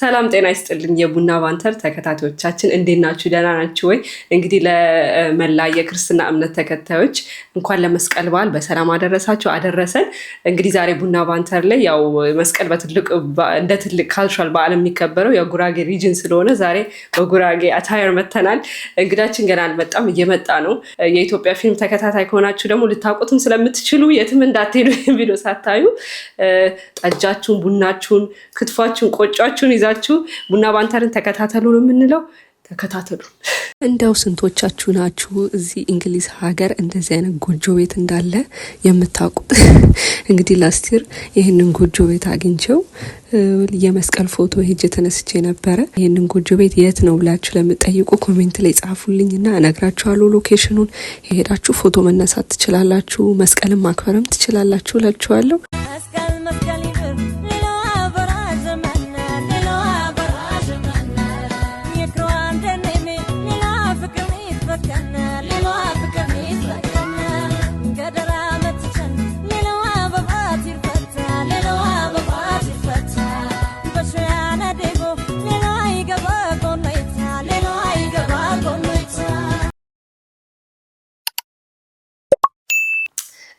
ሰላም ጤና ይስጥልኝ የቡና ባንተር ተከታታዮቻችን እንዴት ናችሁ? ደህና ናችሁ ወይ? እንግዲህ ለመላ የክርስትና እምነት ተከታዮች እንኳን ለመስቀል በዓል በሰላም አደረሳችሁ አደረሰን። እንግዲህ ዛሬ ቡና ባንተር ላይ ያው መስቀል እንደ ትልቅ ካልቸራል በዓል የሚከበረው የጉራጌ ሪጅን ስለሆነ ዛሬ በጉራጌ አታየር መተናል። እንግዳችን ገና አልመጣም፣ እየመጣ ነው። የኢትዮጵያ ፊልም ተከታታይ ከሆናችሁ ደግሞ ልታውቁትም ስለምትችሉ የትም እንዳትሄዱ ቪዲዮ ሳታዩ ጠጃችሁን፣ ቡናችሁን፣ ክትፏችሁን፣ ቆጫችሁን ይዛችሁ ቡና ባንተርን ተከታተሉ ነው የምንለው። ተከታተሉ። እንደው ስንቶቻችሁ ናችሁ እዚህ እንግሊዝ ሀገር እንደዚህ አይነት ጎጆ ቤት እንዳለ የምታውቁት? እንግዲህ ላስቲር ይህንን ጎጆ ቤት አግኝቼው የመስቀል ፎቶ ሄጄ ተነስቼ ነበረ። ይህንን ጎጆ ቤት የት ነው ብላችሁ ለምትጠይቁ ኮሜንት ላይ ጻፉልኝና እነግራችኋለሁ። ሎኬሽኑን የሄዳችሁ ፎቶ መነሳት ትችላላችሁ፣ መስቀልን ማክበርም ትችላላችሁ እላችኋለሁ።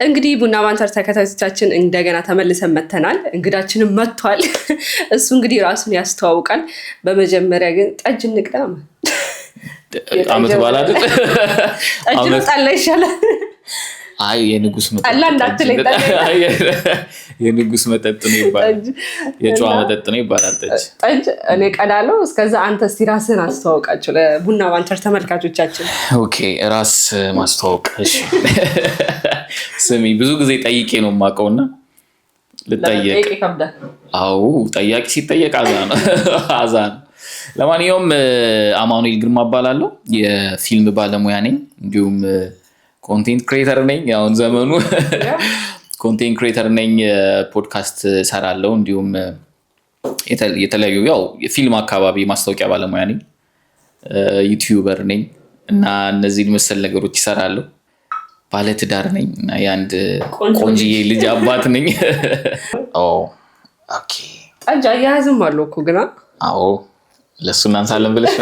እንግዲህ ቡና ባንተር ተከታታዮቻችን እንደገና ተመልሰን መተናል። እንግዳችንም መጥቷል። እሱ እንግዲህ ራሱን ያስተዋውቃል። በመጀመሪያ ግን ጠጅ እንቅዳ። አመት በኋላ አይደል? ጠጅ ነው ጠላ ይሻላል? አይ የንጉስ መጠጥ ጠላ እንዳትለኝ። የንጉስ መጠጥ ነው ይባላል፣ የጨዋ መጠጥ ነው ይባላል ጠጅ። እኔ ቀዳለው። እስከዛ አንተ እስቲ ራስህን አስተዋውቃቸው ለቡና ባንተር ተመልካቾቻችን። ኦኬ፣ ራስ ማስተዋወቅ። እሺ ስሚ፣ ብዙ ጊዜ ጠይቄ ነው የማውቀውና ልጠየቅ። አዎ ጠያቂ ሲጠየቅ አዛ ነው። ለማንኛውም አማኑኤል ግርማ እባላለሁ። የፊልም ባለሙያ ነኝ፣ እንዲሁም ኮንቴንት ክሬተር ነኝ። አሁን ዘመኑ ኮንቴንት ክሬተር ነኝ። ፖድካስት ሰራለሁ፣ እንዲሁም የተለያዩ ያው የፊልም አካባቢ ማስታወቂያ ባለሙያ ነኝ፣ ዩቲዩበር ነኝ እና እነዚህ መሰል ነገሮች ይሰራለሁ። ባለትዳር ነኝ እና የአንድ ቆንጆዬ ልጅ አባት ነኝ። ኦኬ። ጠጅ አያያዝም አለው እኮ ግና። አዎ ለሱ እናንሳለን ብለሽ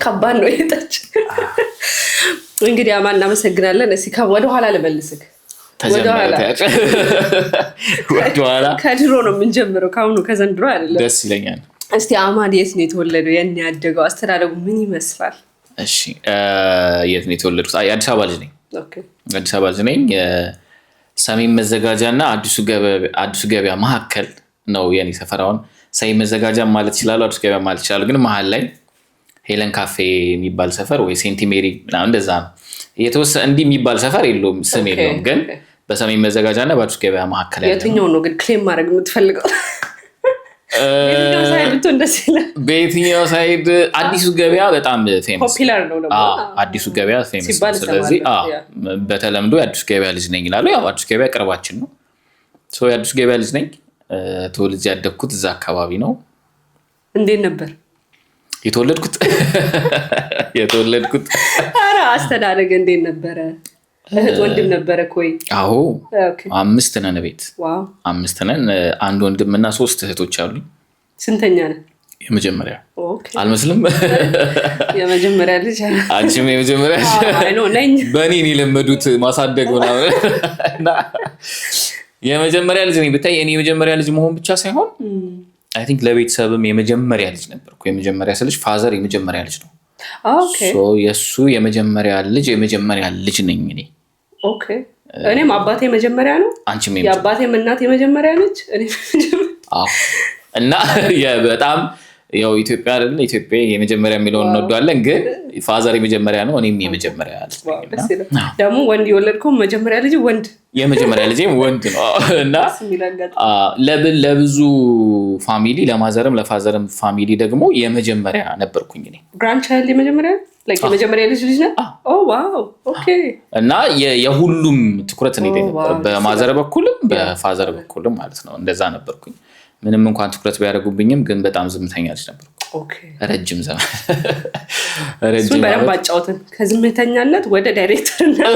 ከባድ ነው የጠጅ። እንግዲህ አማን እናመሰግናለን። እስኪ ወደኋላ ልመልስክ። ከድሮ ነው የምንጀምረው፣ ከአሁኑ ከዘንድሮ አይደለም። ደስ ይለኛል። እስቲ አማን የት ነው የተወለደው? የት ነው ያደገው? አስተዳደጉ ምን ይመስላል? እሺ የት ነው የተወለድኩት? አዲስ አበባ ልጅ ነኝ። አዲስ አበባ ልጅ ነኝ። ሰሜን መዘጋጃ እና አዲሱ ገበያ መካከል ነው የኔ ሰፈራውን። ሰሜን መዘጋጃ ማለት ይችላሉ፣ አዲሱ ገበያ ማለት ይችላሉ። ግን መሀል ላይ ሄለን ካፌ የሚባል ሰፈር ወይ ሴንቲ ሜሪ እንደዛ ነው። የተወሰነ እንዲህ የሚባል ሰፈር የለውም፣ ስም የለውም። ግን በሰሜን መዘጋጃ እና በአዲሱ ገበያ መካከል ያለ። የትኛው ነው ግን ክሌም ማድረግ የምትፈልገው? በየትኛው ሳይድ? አዲሱ ገበያ በጣም ፌመስ ነው። አዲሱ ገበያ ፌመስ። ስለዚህ በተለምዶ የአዲሱ ገበያ ልጅ ነኝ ይላሉ። ያው አዲሱ ገበያ ቅርባችን ነው። የአዲሱ ገበያ ልጅ ነኝ። ተወልጄ ያደግኩት እዛ አካባቢ ነው። እንዴት ነበር የተወለድኩት? ኧረ አስተዳደግ እንዴት ነበረ? እህት ወንድም ነበረ ኮይ? አዎ 5 ነን ቤት። 5 ነን። አንድ ወንድምና 3 እህቶች አሉ። ስንተኛ ነህ? የመጀመሪያ። አልመስልም? የመጀመሪያ ልጅ። አንቺም የመጀመሪያ ልጅ? አይ ነው ነኝ። በእኔ የለመዱት ማሳደግ ምናምን እና የመጀመሪያ ልጅ ነኝ። ብታይ እኔ የመጀመሪያ ልጅ መሆን ብቻ ሳይሆን አይ ቲንክ ለቤተሰብም የመጀመሪያ ልጅ ነበርኩ። የመጀመሪያ ልጅ ፋዘር የመጀመሪያ ልጅ ነው። ኦኬ። የሱ የመጀመሪያ ልጅ ነኝ እኔ። ኦኬ። እኔም አባቴ መጀመሪያ ነው። አንቺም የአባቴም እናት የመጀመሪያ ልጅ እኔ። አዎ። እና በጣም ያው ኢትዮጵያ አይደል? ኢትዮጵያ የመጀመሪያ የሚለውን እንወዳለን፣ ግን ፋዘር የመጀመሪያ ነው፣ እኔም የመጀመሪያ ልጅ ነኝ። ደግሞ ወንድ የወለድከው መጀመሪያ ልጅ ወንድ? የመጀመሪያ ልጅም ወንድ ነው። እና ለብዙ ፋሚሊ ለማዘርም ለፋዘርም ፋሚሊ ደግሞ የመጀመሪያ ነበርኩኝ እኔ። ግራንድ ቻይልድ የመጀመሪያ የመጀመሪያ ልጅ ነው። ዋው። ኦኬ። እና የሁሉም ትኩረት ነው ነበር፣ በማዘር በኩልም በፋዘር በኩልም ማለት ነው። እንደዛ ነበርኩኝ። ምንም እንኳን ትኩረት ቢያደርጉብኝም ግን በጣም ዝምተኛ ልጅ ነበርኩ። ረጅም ዘመን እሱን በደንብ አጫውተን። ከዝምተኛነት ወደ ዳይሬክተርነት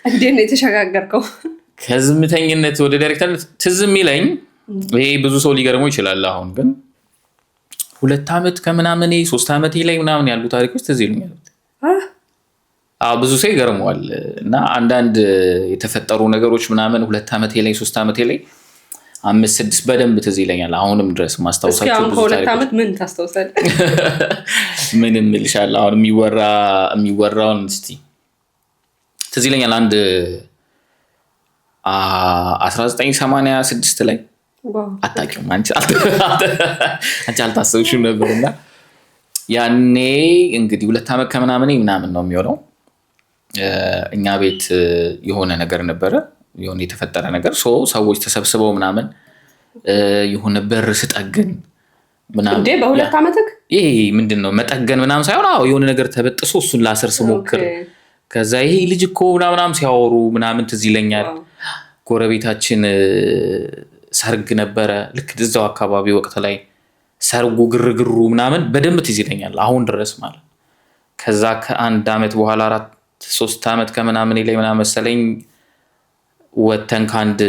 እንዴት ነው የተሸጋገርከው? ከዝምተኝነት ወደ ዳይሬክተርነት ትዝ የሚለኝ ይሄ ብዙ ሰው ሊገርመው ይችላል። አሁን ግን 2 ዓመት ከምናምን 3 ዓመቴ ላይ ምናምን ያሉ ታሪኮች ትዝ ይሉኛል። ብዙ ሰው ይገርመዋል። እና አንዳንድ የተፈጠሩ ነገሮች ምናምን 2 ዓመቴ ላይ 3 ዓመቴ ላይ 5 6 በደንብ ትዝ ይለኛል። አሁንም ድረስ ማስታወሳቸው ብዙ ታሪኮች። ከ2 ዓመት ምን ታስታውሳለህ? ምንም እልሻለሁ። አሁን የሚወራውን እስቲ ትዝ ይለኛል። አንድ 1986 ላይ አታውቂውም አንቺ አልታሰብሽም ነበርና ያኔ እንግዲህ 2 ዓመት ከምናምን ምናምን ነው የሚሆነው። እኛ ቤት የሆነ ነገር ነበረ፣ የሆነ የተፈጠረ ነገር ሰዎች ተሰብስበው ምናምን የሆነ በር ስጠግን ምናምን እንዴ በ2 ዓመትክ ይሄ ምንድነው መጠገን ምናምን ሳይሆን የሆነ ነገር ተበጥሶ እሱን ላስር ስሞክር ከዛ ይሄ ልጅ እኮ ምናምን ሲያወሩ ምናምን ትዝ ይለኛል። ጎረቤታችን ሰርግ ነበረ ልክ እዛው አካባቢ ወቅት ላይ ሰርጉ ግርግሩ ምናምን በደንብ ትዝ ይለኛል አሁን ድረስ ማለት። ከዛ ከ1 ዓመት በኋላ 3 ዓመት ከምናምን ላይ ምናምን መሰለኝ ወተን ከአንድ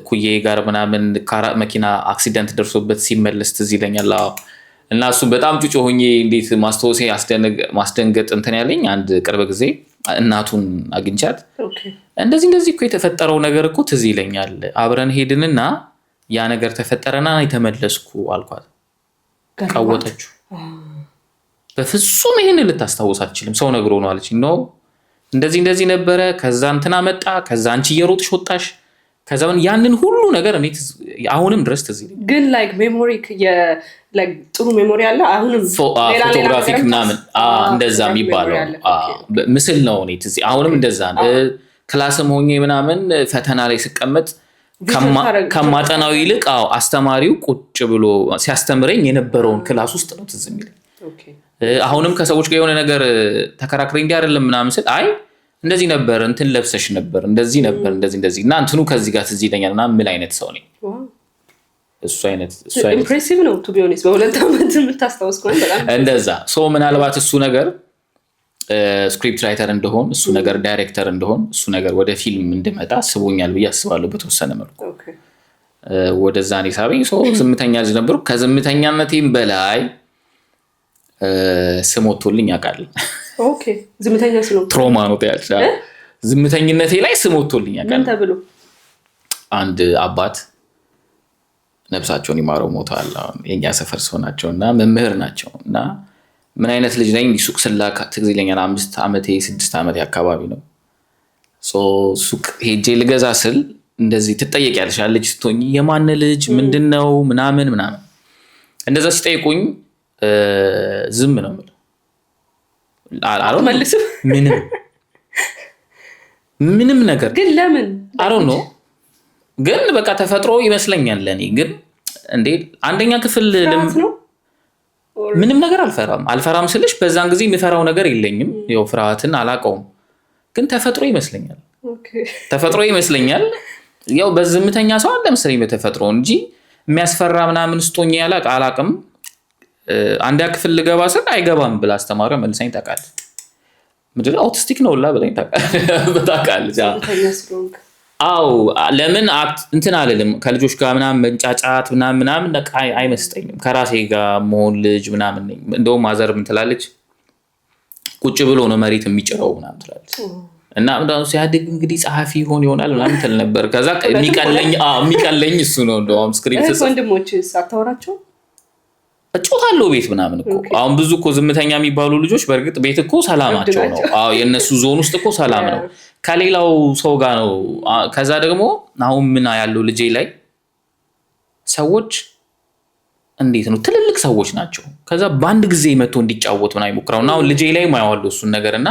ኩዬ ጋር ምናምን መኪና አክሲደንት ደርሶበት ሲመለስ ትዝ ይለኛል። እና እሱ በጣም ጩጮ ሆኜ እንዴት ማስታወሴ ማስደንገጥ እንትን ያለኝ አንድ ቅርብ ጊዜ እናቱን አግኝቻት እንደዚህ እኮ የተፈጠረው ነገር እኮ ትዝ ይለኛል፣ አብረን ሄድንና ያ ነገር ተፈጠረና የተመለስኩ አልኳት። ቀወጠችው። በፍጹም ይሄን ልታስታውስ አትችልም፣ ሰው ነግሮ ነው አለች። ነው እንደዚህ ነበረ፣ ከዛ እንትና መጣ፣ ከዛ አንቺ እየሮጥሽ ወጣሽ፣ ከዛ ያንን ሁሉ ነገር እኔ አሁንም ድረስ ትዝ ይለኛል። ግን ላይክ ሜሞሪ ጥሩ ሜሞሪ አለ። አሁንም ፎቶግራፊክ ምናምን እንደዛ የሚባለው ምስል ነው። እኔ ትዝ አሁንም እንደዛ ክላስም ሆኜ ምናምን ፈተና ላይ ስቀመጥ ከማጠናው ይልቅ አስተማሪው ቁጭ ብሎ ሲያስተምረኝ የነበረውን ክላስ ውስጥ ነው ትዝ የሚለኝ። አሁንም ከሰዎች ጋር የሆነ ነገር ተከራክረኝ እንዲህ አይደለም ምናምን ስል አይ እንደዚህ ነበር እንትን ለብሰሽ ነበር እንደዚህ ነበር እንደዚህ እና እንትኑ ከዚህ ጋር ትዝ ይለኛል እና ምን አይነት ሰው ነኝ። እሱ አይነት ኢምፕሬሲቭ ነው ቱ ቢ ኦኔስት። በ2 ዓመት የምታስታውስ ከሆነ በጣም እንደዛ ምናልባት እሱ ነገር ስክሪፕት ራይተር እንደሆን እሱ ነገር ዳይሬክተር እንደሆን እሱ ነገር ወደ ፊልም እንድመጣ አስቦኛል ብዬ አስባለሁ በተወሰነ መልኩ። ወደዛ ነው ሳበኝ። ዝምተኛ ልጅ ነበርኩ። ከዝምተኛነቴም በላይ ስም ወጥቶልኝ ያውቃል። ኦኬ ዝምተኛ ስለሆንኩ ትሮማ ነው ታያች። ዝምተኝነቴ ላይ ስም ወጥቶልኝ ያውቃል። ምን ተብሎ? አንድ አባት ነፍሳቸውን ይማረው ሞተዋል። የኛ ሰፈር ሰው ናቸውና መምህር ናቸውና ምን አይነት ልጅ ነኝ ሱቅ ስላካ ትዝ ይለኛል። 5 ዓመቴ 6 ዓመቴ አካባቢ ነው። ሱቅ ሄጄ ልገዛ ስል እንደዚህ ትጠየቂያለሽ ልጅ ስትሆኚ የማን ልጅ ምንድነው ምናምን እንደዛ ሲጠይቁኝ ዝም ነው የምለው። አልመልስም ምንም ነገር ግን ለምን አሮን ነው ግን በቃ ተፈጥሮ ይመስለኛል ለኔ። ግን እንዴ አንደኛ ክፍል ምንም ነገር አልፈራም ስልሽ በዛን ጊዜ የሚፈራው ነገር የለኝም። ያው ፍርሃትን አላቀውም ግን ተፈጥሮ ይመስለኛል። ያው በዝምተኛ ሰው አለ መሰለኝ በተፈጥሮ እንጂ የሚያስፈራ ምናምን ስቶኝ አላቅም። አንድ ክፍል ልገባ ስል አይገባም ብላ አስተማሪው መልሰኝ ታውቃለች። ምንድነው አውቲስቲክ ነው ላ ብለኝ ታውቃለች። ለምን እንትን አልልም ከልጆች ጋር ምናምን መንጫጫት ምናምን አይመስጠኝም። ከራሴ ጋር መሆን ልጅ ምናምን ነኝ። እንደውም ማዘር ምን ትላለች ቁጭ ብሎ ነው መሬት የሚጭረው ምናምን ትላለች። እና እንደው ሲያድግ እንግዲህ ጸሐፊ ይሆናል ምናምን ትል ነበር። ከዛ የሚቀለኝ እሱ ነው። እንደውም ስክሪፕት ወንድሞች አታወራቸው? እጮታለሁ ቤት ምናምን እኮ አሁን ብዙ እኮ ዝምተኛ የሚባሉ ልጆች በእርግጥ ቤት እኮ ሰላማቸው ነው። የእነሱ ዞን ውስጥ እኮ ሰላም ነው ከሌላው ሰው ጋር ነው። ከዛ ደግሞ አሁን ምን ያለው ልጄ ላይ ሰዎች እንዴት ነው ትልልቅ ሰዎች ናቸው። ከዛ በአንድ ጊዜ መጥቶ እንዲጫወት ምናምን ይሞክራው እና አሁን ልጄ ላይ ማያዋለው እሱን ነገርና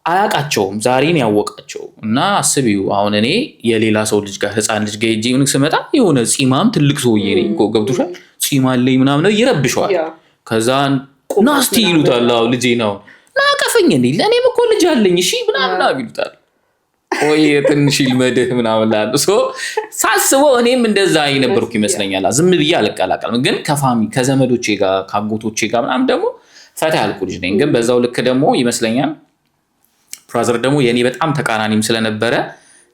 አያውቃቸውም። ዛሬን ያወቃቸው እና አስቢው አሁን እኔ የሌላ ሰው ልጅ ጋር ህፃን ልጅ ጋር ሄጄ ምን ስመጣ የሆነ ጺማም ትልቅ ሰውዬ ነኝ እኮ ገብቶሻል። ጺማ አለኝ ምናምን ይረብሸዋል። ከዛ ናስቲ ይሉታል ልጄ ነው ናቀፈኝ እንዴ ለኔም እኮ ልጅ አለኝ እሺ ምናምን ይሉታል። ወይ ትንሽ ይልመድህ ምናምን ላሉ ሳስበው እኔም እንደዛ የነበርኩ ይመስለኛል። ዝም ብዬ አልቀላቀልም። ግን ከዘመዶቼ ጋር ካጎቶቼ ጋር ምናምን ደግሞ ፈታ ያልኩ ልጅ ነኝ። ግን በዛው ልክ ደግሞ ይመስለኛል ብራዘር ደግሞ የኔ በጣም ተቃራኒም ስለነበረ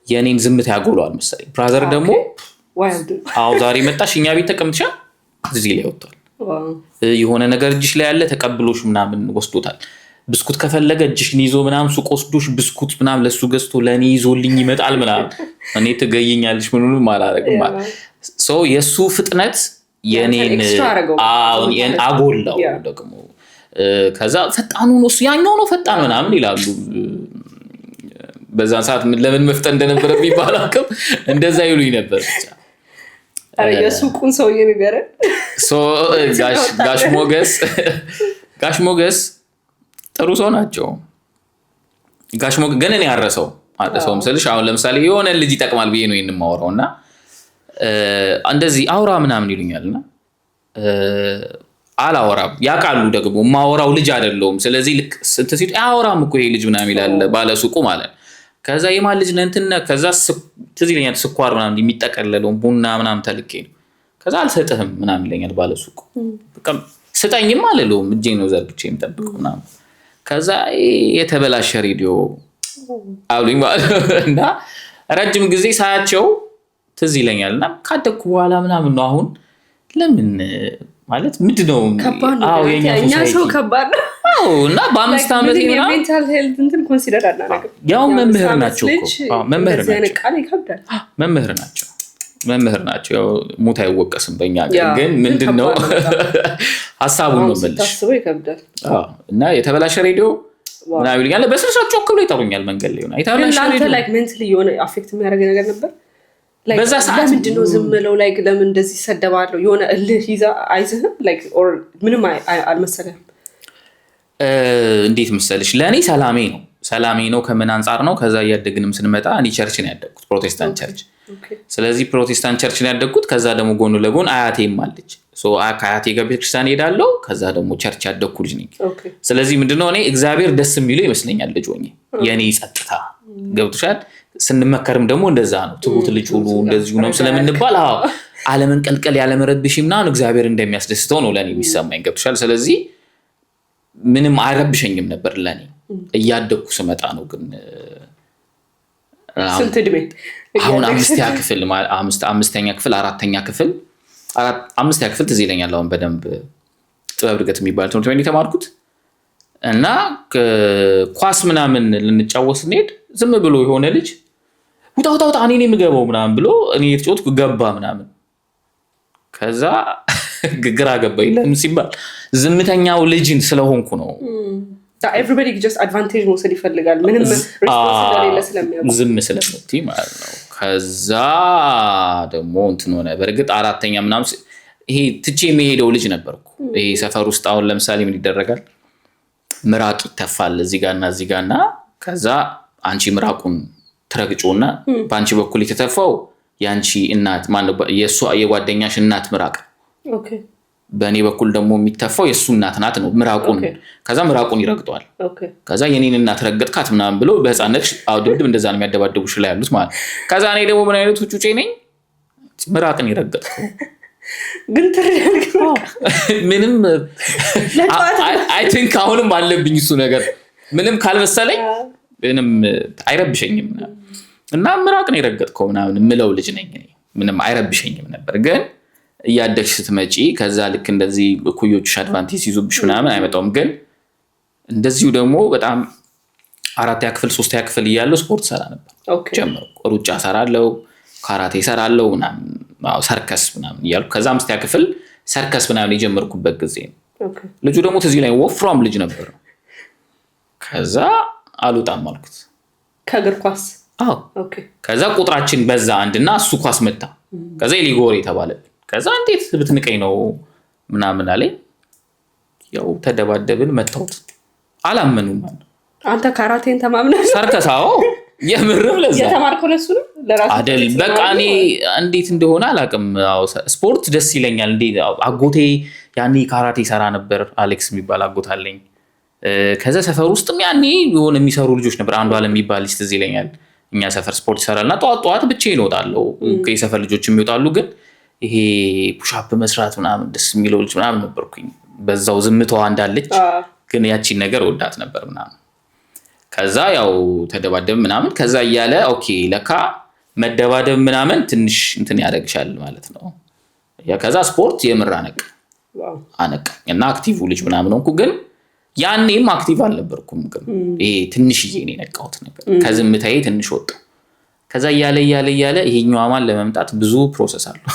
የኔን ዝምታ ያጎለዋል መሰለኝ። ብራዘር ደግሞ አዎ ዛሬ መጣሽ እኛ ቤት ተቀምጥሻ እዚህ ላይ ወጥቷል። የሆነ ነገር እጅሽ ላይ ያለ ተቀብሎሽ ምናምን ወስዶታል። ብስኩት ከፈለገ እጅሽን ይዞ ምናምን ሱቅ ወስዶሽ ብስኩት ምናምን ለሱ ገዝቶ ለኔ ይዞልኝ ይመጣል ምናምን። እኔ ትገይኛለሽ ምኑንም አላረግም ማለት ሶ የሱ ፍጥነት የኔን አጎላው ደግሞ ከዛ ፈጣኑ ነው እሱ ያኛው ነው ፈጣን ምናምን ይላሉ። በዛን ሰዓት ለምን መፍጠን እንደነበረብኝ ባላውቅም እንደዛ ይሉኝ ነበር። ብቻ የሱቁን ሰውዬ ንገረን። ጋሽ ሞገስ ጥሩ ሰው ናቸው። ጋሽ ሞገስ ግን እኔ አረሰውም ስልሽ አሁን ለምሳሌ የሆነ ልጅ ይጠቅማል ብዬ ነው የማወራው እና እንደዚህ አውራ ምናምን ይሉኛልና አላወራም። ያውቃሉ ደግሞ የማወራው ልጅ አይደለሁም። ስለዚህ ልክ ስንት ሲሉ አያወራም እኮ ይሄ ልጅ ምናምን ይላል ባለሱቁ ማለት። ከዛ የማን ልጅ ነህ እንትን ከዛ ትዝ ይለኛል ስኳር ምናምን የሚጠቀለለው ቡና ምናምን ተልኬ ነው። ከዛ አልሰጥህም ምናምን ይለኛል ባለሱቁ። በቃ ስጠኝም አልለውም እጄን ነው ዘርግቼ የምጠብቀው ምናምን። ከዛ የተበላሸ ሬዲዮ አሉኝ ማለት እና ረጅም ጊዜ ሳያቸው ትዝ ይለኛል እና ካደኩ በኋላ ምናምን ነው አሁን ለምን ማለት ምንድነው? አዎ የኛ ሰው ከባድ ነው። አዎ እና በ5 ዓመት ይሄና ሜንታል ሄልት እንትን ኮንሲደር አናደርግም። ያው መምህር ናቸው እኮ መምህር ናቸው። ያው ሞት አይወቀስም በእኛ ግን ምንድነው ሐሳቡን ነው መልሽ ታስበው ይከብዳል። እና የተበላሸ ሬዲዮ ምናምን ይልኛል በስልሳቸው ጮክሎ ይጠሩኛል መንገድ ላይ ሆነ የተበላሸ ሬዲዮ ላይክ ሜንታሊ የሆነ አፌክት የሚያደርግ ነገር ነበር። በዛ ሰዓት ምንድነው ዝም ብለው ላይክ ለምን እንደዚህ ይሰደባለው? የሆነ እልህ ይዛ አይዝህም ላይክ ኦር ምንም አልመሰለህም? እንዴት መሰለሽ ለኔ ሰላሜ ነው ከምን አንፃር ነው? ከዛ እያደግንም ስንመጣ እኔ ቸርች ነው ያደግኩት፣ ፕሮቴስታንት ቸርች። ስለዚህ ፕሮቴስታንት ቸርች ነው ያደግኩት። ከዛ ደግሞ ጎን ለጎን አያቴም አለች። ከአያቴ ጋር ቤተክርስቲያን ሄዳለሁ። ከዛ ደግሞ ቸርች ያደግኩ ልጅ ነኝ። ስለዚህ ምንድነው እኔ እግዚአብሔር ደስ የሚለው ይመስለኛል ልጅ ሆኜ የኔ ጸጥታ ገብቶሻል። ስንመከርም ደግሞ እንደዛ ነው። ትሁት ልጅ ሁሉ እንደዚሁ ነው ስለምንባል አለመንቀልቀል ያለመረብሽ ምናምን እግዚአብሔር እንደሚያስደስተው ነው ለኔ የሚሰማኝ ገብቶሻል። ስለዚህ ምንም አይረብሸኝም ነበር ለኔ። እያደግኩ ስመጣ ነው ግን ስንት ዕድሜ አሁን አምስተኛ ክፍል አምስተኛ ክፍል ትዝ ይለኛል። አሁን በደንብ ጥበብ እድገት የሚባል ትምህርት ቤት የተማርኩት እና ኳስ ምናምን ልንጫወት ስንሄድ ዝም ብሎ የሆነ ልጅ ውጣ እኔ ነኝ የምገባው ምናምን ብሎ እኔ የተጫወትኩ ገባ ምናምን። ከዛ ግራ ገባኝ። ለምን ሲባል ዝምተኛው ልጅን ስለሆንኩ ነው። ኤቭሪባዲ ጀስት አድቫንቴጅ መውሰድ ይፈልጋል ምንም ሪስፖንሲቢሊቲ ስለሚያውቁ ዝም ስለምትይ ማለት ነው። ከዛ ደግሞ እንትን ሆነ። በእርግጥ አራተኛ ምናምን ይሄ ትቼ የሚሄደው ልጅ ነበርኩ። ይሄ ሰፈር ውስጥ አሁን ለምሳሌ ምን ይደረጋል? ምራቅ ይተፋል እዚህ ጋርና ከዛ አንቺ ምራቁን ትረግጮና በአንቺ በኩል የተተፋው ያንቺ እናት ማነው የጓደኛሽ እናት ምራቅ፣ በእኔ በኩል ደግሞ የሚተፋው የሱ እናት ናት ነው ምራቁን። ከዛ ምራቁን ይረግጧል። ከዛ የኔን እናት ረገጥካት ምናምን ብሎ በህፃነት ድብድብ እንደዛ ነው የሚያደባደቡሽ ላይ ያሉት ማለት። ከዛ እኔ ደግሞ ምን አይነቱ ጩጬ ነኝ ምራቅን ይረገጥኩ ግን ምንም አይ ቲንክ አሁንም አለብኝ እሱ ነገር ምንም ካልመሰለኝ ምንም አይረብሸኝም እና ምራቅ ነው የረገጥከው ምናምን ምለው ልጅ ነኝ እኔ። ምንም አይረብሸኝም ነበር። ግን እያደግሽ ስትመጪ ከዛ ልክ እንደዚህ ኩዮቹሽ አድቫንቴጅ ይዙብሽ ምናምን አይመጣውም። ግን እንደዚሁ ደግሞ በጣም 4ኛ ክፍል 3ኛ ክፍል እያለሁ ስፖርት ሰራ ነበር። ጀመርኩ ሩጫ ሰራለሁ፣ ካራቴ ሰራለሁ ምናምን ሰርከስ ምናምን እያልኩ ከዛ 5ኛ ክፍል ሰርከስ ምናምን የጀመርኩበት ጊዜ ነው። ልጁ ደግሞ ትዝ ይለኝ ወፍራም ልጅ ነበር። ከዛ አልወጣም አልኩት ከእግር ኳስ። ከዛ ቁጥራችን በዛ አንድና እሱ ኳስ መታ። ከዛ ሊጎሬ ተባለብኝ። ከዛ እንዴት ብትንቀኝ ነው ምናምን አለኝ። ያው ተደባደብን፣ መታሁት። አላመኑም ማለት አንተ ካራቴን ተማምነህ ሰርከስ? አዎ የምርም ለዛ የተማርከው ለሱ ነው ለራሱ አይደል? በቃ እኔ እንዴት እንደሆነ አላውቅም። ስፖርት ደስ ይለኛል። እንዴ አጎቴ ያኔ ካራቴ ሰራ ነበር። አሌክስ የሚባል አጎት አለኝ። ከዛ ሰፈር ውስጥም ያኔ የሆነ የሚሰሩ ልጆች ነበር። አንዱ አለም የሚባል ልጅ ትዝ ይለኛል። እኛ ሰፈር ስፖርት ይሰራልና ጠዋት ብቻዬን እወጣለሁ። የሰፈር ልጆች የሚወጣሉ። ግን ይሄ ፑሻፕ መስራት ምናምን ደስ የሚለው ልጅ ምናምን ነበርኩኝ። በዛው ዝምታዋ እንዳለች ግን ያቺን ነገር ወዳት ነበር ምናምን። ከዛ ያው ተደባደብ ምናምን ከዛ እያለ ኦኬ ለካ መደባደብ ምናምን ትንሽ እንትን ያደርግሻል ማለት ነው። ከዛ ስፖርት የምር አነቃኝ እና አክቲቭ ልጅ ምናምን ሆንኩ። ግን ያኔም አክቲቭ አልነበርኩም። ግን ይሄ ትንሽዬ ነው የነቃሁት ነገር ከዝምታዬ ትንሽ ወጣሁ። ከዛ እያለ ይሄኛው አማን ለመምጣት ብዙ ፕሮሰስ አለው።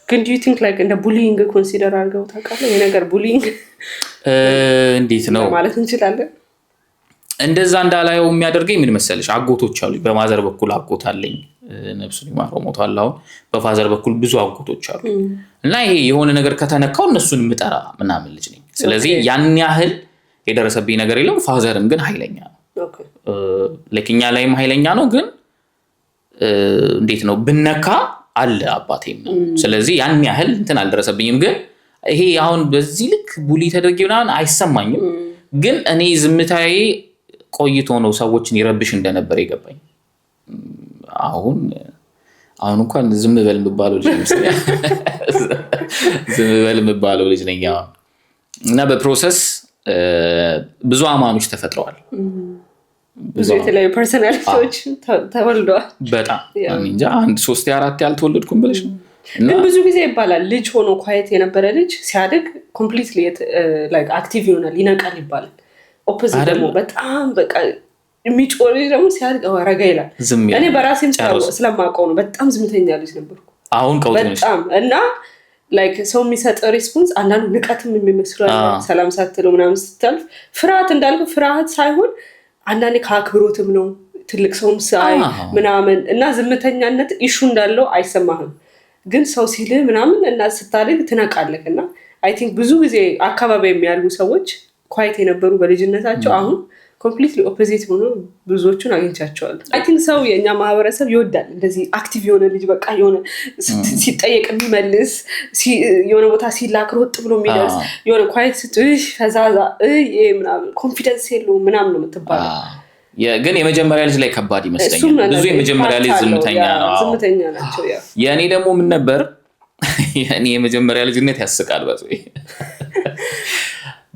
ግን do you think like እንደ ቡሊንግ ኮንሲደር አድርገው ታውቃለህ? ይሄ ነገር ቡሊንግ እንዴት ነው ማለት እንችላለን? እንደዛ እንዳላየው የሚያደርገኝ ምን መሰለሽ? አጎቶች አሉ። በማዘር በኩል አጎት አለኝ ነፍሱን ይማረው ሞቷል። አሁን በፋዘር በኩል ብዙ አጎቶች አሉ እና ይሄ የሆነ ነገር ከተነካው እነሱን ምጠራ ምናምን ልጅ ነኝ። ስለዚህ ያን ያህል የደረሰብኝ ነገር የለም። ፋዘርም ግን ኃይለኛ ነው። ለኪኛ ላይም ኃይለኛ ነው። ግን እንዴት ነው ብነካ አለ አባቴም ነው። ስለዚህ ያን ያህል እንትን አልደረሰብኝም። ግን ይሄ አሁን በዚህ ልክ ቡሊ ተደርጌ ምናምን አይሰማኝም። ግን እኔ ዝምታዬ ቆይቶ ነው ሰዎችን ይረብሽ እንደነበር ይገባኝ። አሁን እንኳን ዝም በል የምባለው ልጅ ነኝ። ዝም በል የምባለው ልጅ ነኝ። እና በፕሮሰስ ብዙ አማኖች ተፈጥረዋል። ብዙ የተለያዩ ፐርሰናሊቲዎች ተወልደዋል። በጣም እንጃ 1 3 4 ያልተወለድኩም ብለሽ ነው። ግን ብዙ ጊዜ ይባላል ልጅ ሆኖ ኳየት የነበረ ልጅ ሲያድግ ኮምፕሊትሊ ላይክ አክቲቭ ይሆናል፣ ይነቃል ይባላል። ኦፖዚት ደግሞ በጣም በቃ የሚጮህ ልጅ ደግሞ ሲያድግ ረጋ ይላል። እኔ በራሴም ስለማውቀው ነው። በጣም ዝምተኛ ልጅ ነበርኩ። አሁን በጣም እና ላይክ ሰው የሚሰጥ ሪስፖንስ አንዳንዱ ንቀትም የሚመስለው ሰላም ሳትለው ምናምን ስታልፍ ፍርሃት እንዳልኩ ፍርሃት ሳይሆን አንዳንዴ ከአክብሮትም ነው ትልቅ ሰውም ሳይ ምናምን እና ዝምተኛነት ኢሹ እንዳለው አይሰማህም። ግን ሰው ሲልህ ምናምን እና ስታድግ ትነቃለህ። እና አይ ቲንክ ብዙ ጊዜ አካባቢ የሚያሉ ሰዎች ኳይት የነበሩ በልጅነታቸው አሁን ኮምፕሊትሊ ኦፖዚት ሆኖ ብዙዎቹን አግኝቻቸዋለሁ። አይ ቲንክ ሰው የኛ ማህበረሰብ ይወዳል እንደዚህ አክቲቭ የሆነ ልጅ በቃ የሆነ ሲጠየቅ የሚመልስ የሆነ ቦታ ሲላክ ሮጥ ብሎ የሚደርስ የሆነ ኳይት ስትሽ ፈዛዛ ምናምን ኮንፊደንስ የለውም ምናምን ነው የምትባለው። ግን የመጀመሪያ ልጅ ላይ ከባድ ይመስለኛል። ብዙ የመጀመሪያ ልጅ ዝምተኛ ናቸው። የእኔ ደግሞ ምን ነበር የእኔ የመጀመሪያ ልጅነት ያስቃል።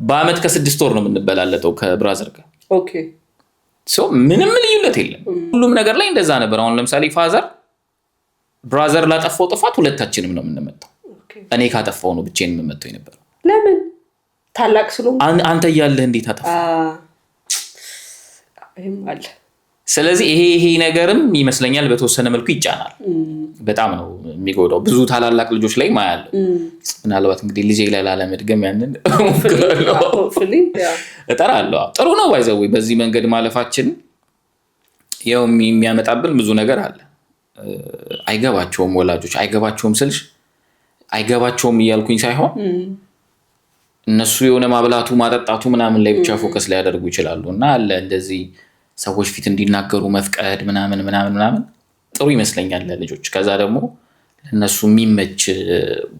በአመት ከ6 ወር ነው የምንበላለጠው ከብራዘር ጋር። ኦኬ ሶ ምንም ልዩነት የለም። ሁሉም ነገር ላይ እንደዛ ነበር። አሁን ለምሳሌ ፋዘር ብራዘር ላጠፋው ጥፋት ሁለታችንም ነው የምንመጣው። እኔ ካጠፋው ነው ብቻዬን የምመጣው ነበር። ለምን? ታላቅ ስለሆነ አንተ እያለህ እንዴት አጠፋ? አለ። ስለዚህ ይሄ ነገርም ይመስለኛል በተወሰነ መልኩ ይጫናል። በጣም ነው የሚጎዳው። ብዙ ታላላቅ ልጆች ላይ ማያለው። ምናልባት እንግዲህ ልጄ ላይ ላለመድገም ያንን እጠራለሁ። ጥሩ ነው ባይዘው በዚህ መንገድ ማለፋችን ያው የሚያመጣብን ብዙ ነገር አለ። አይገባቸውም ወላጆች። አይገባቸውም ስልሽ አይገባቸውም እያልኩኝ ሳይሆን እነሱ የሆነ ማብላቱ ማጠጣቱ ምናምን ላይ ብቻ ፎከስ ላይ ያደርጉ ይችላሉ። እና አለ እንደዚህ ሰዎች ፊት እንዲናገሩ መፍቀድ ምናምን ጥሩ ይመስለኛል ለልጆች። ከዛ ደግሞ ለነሱ የሚመች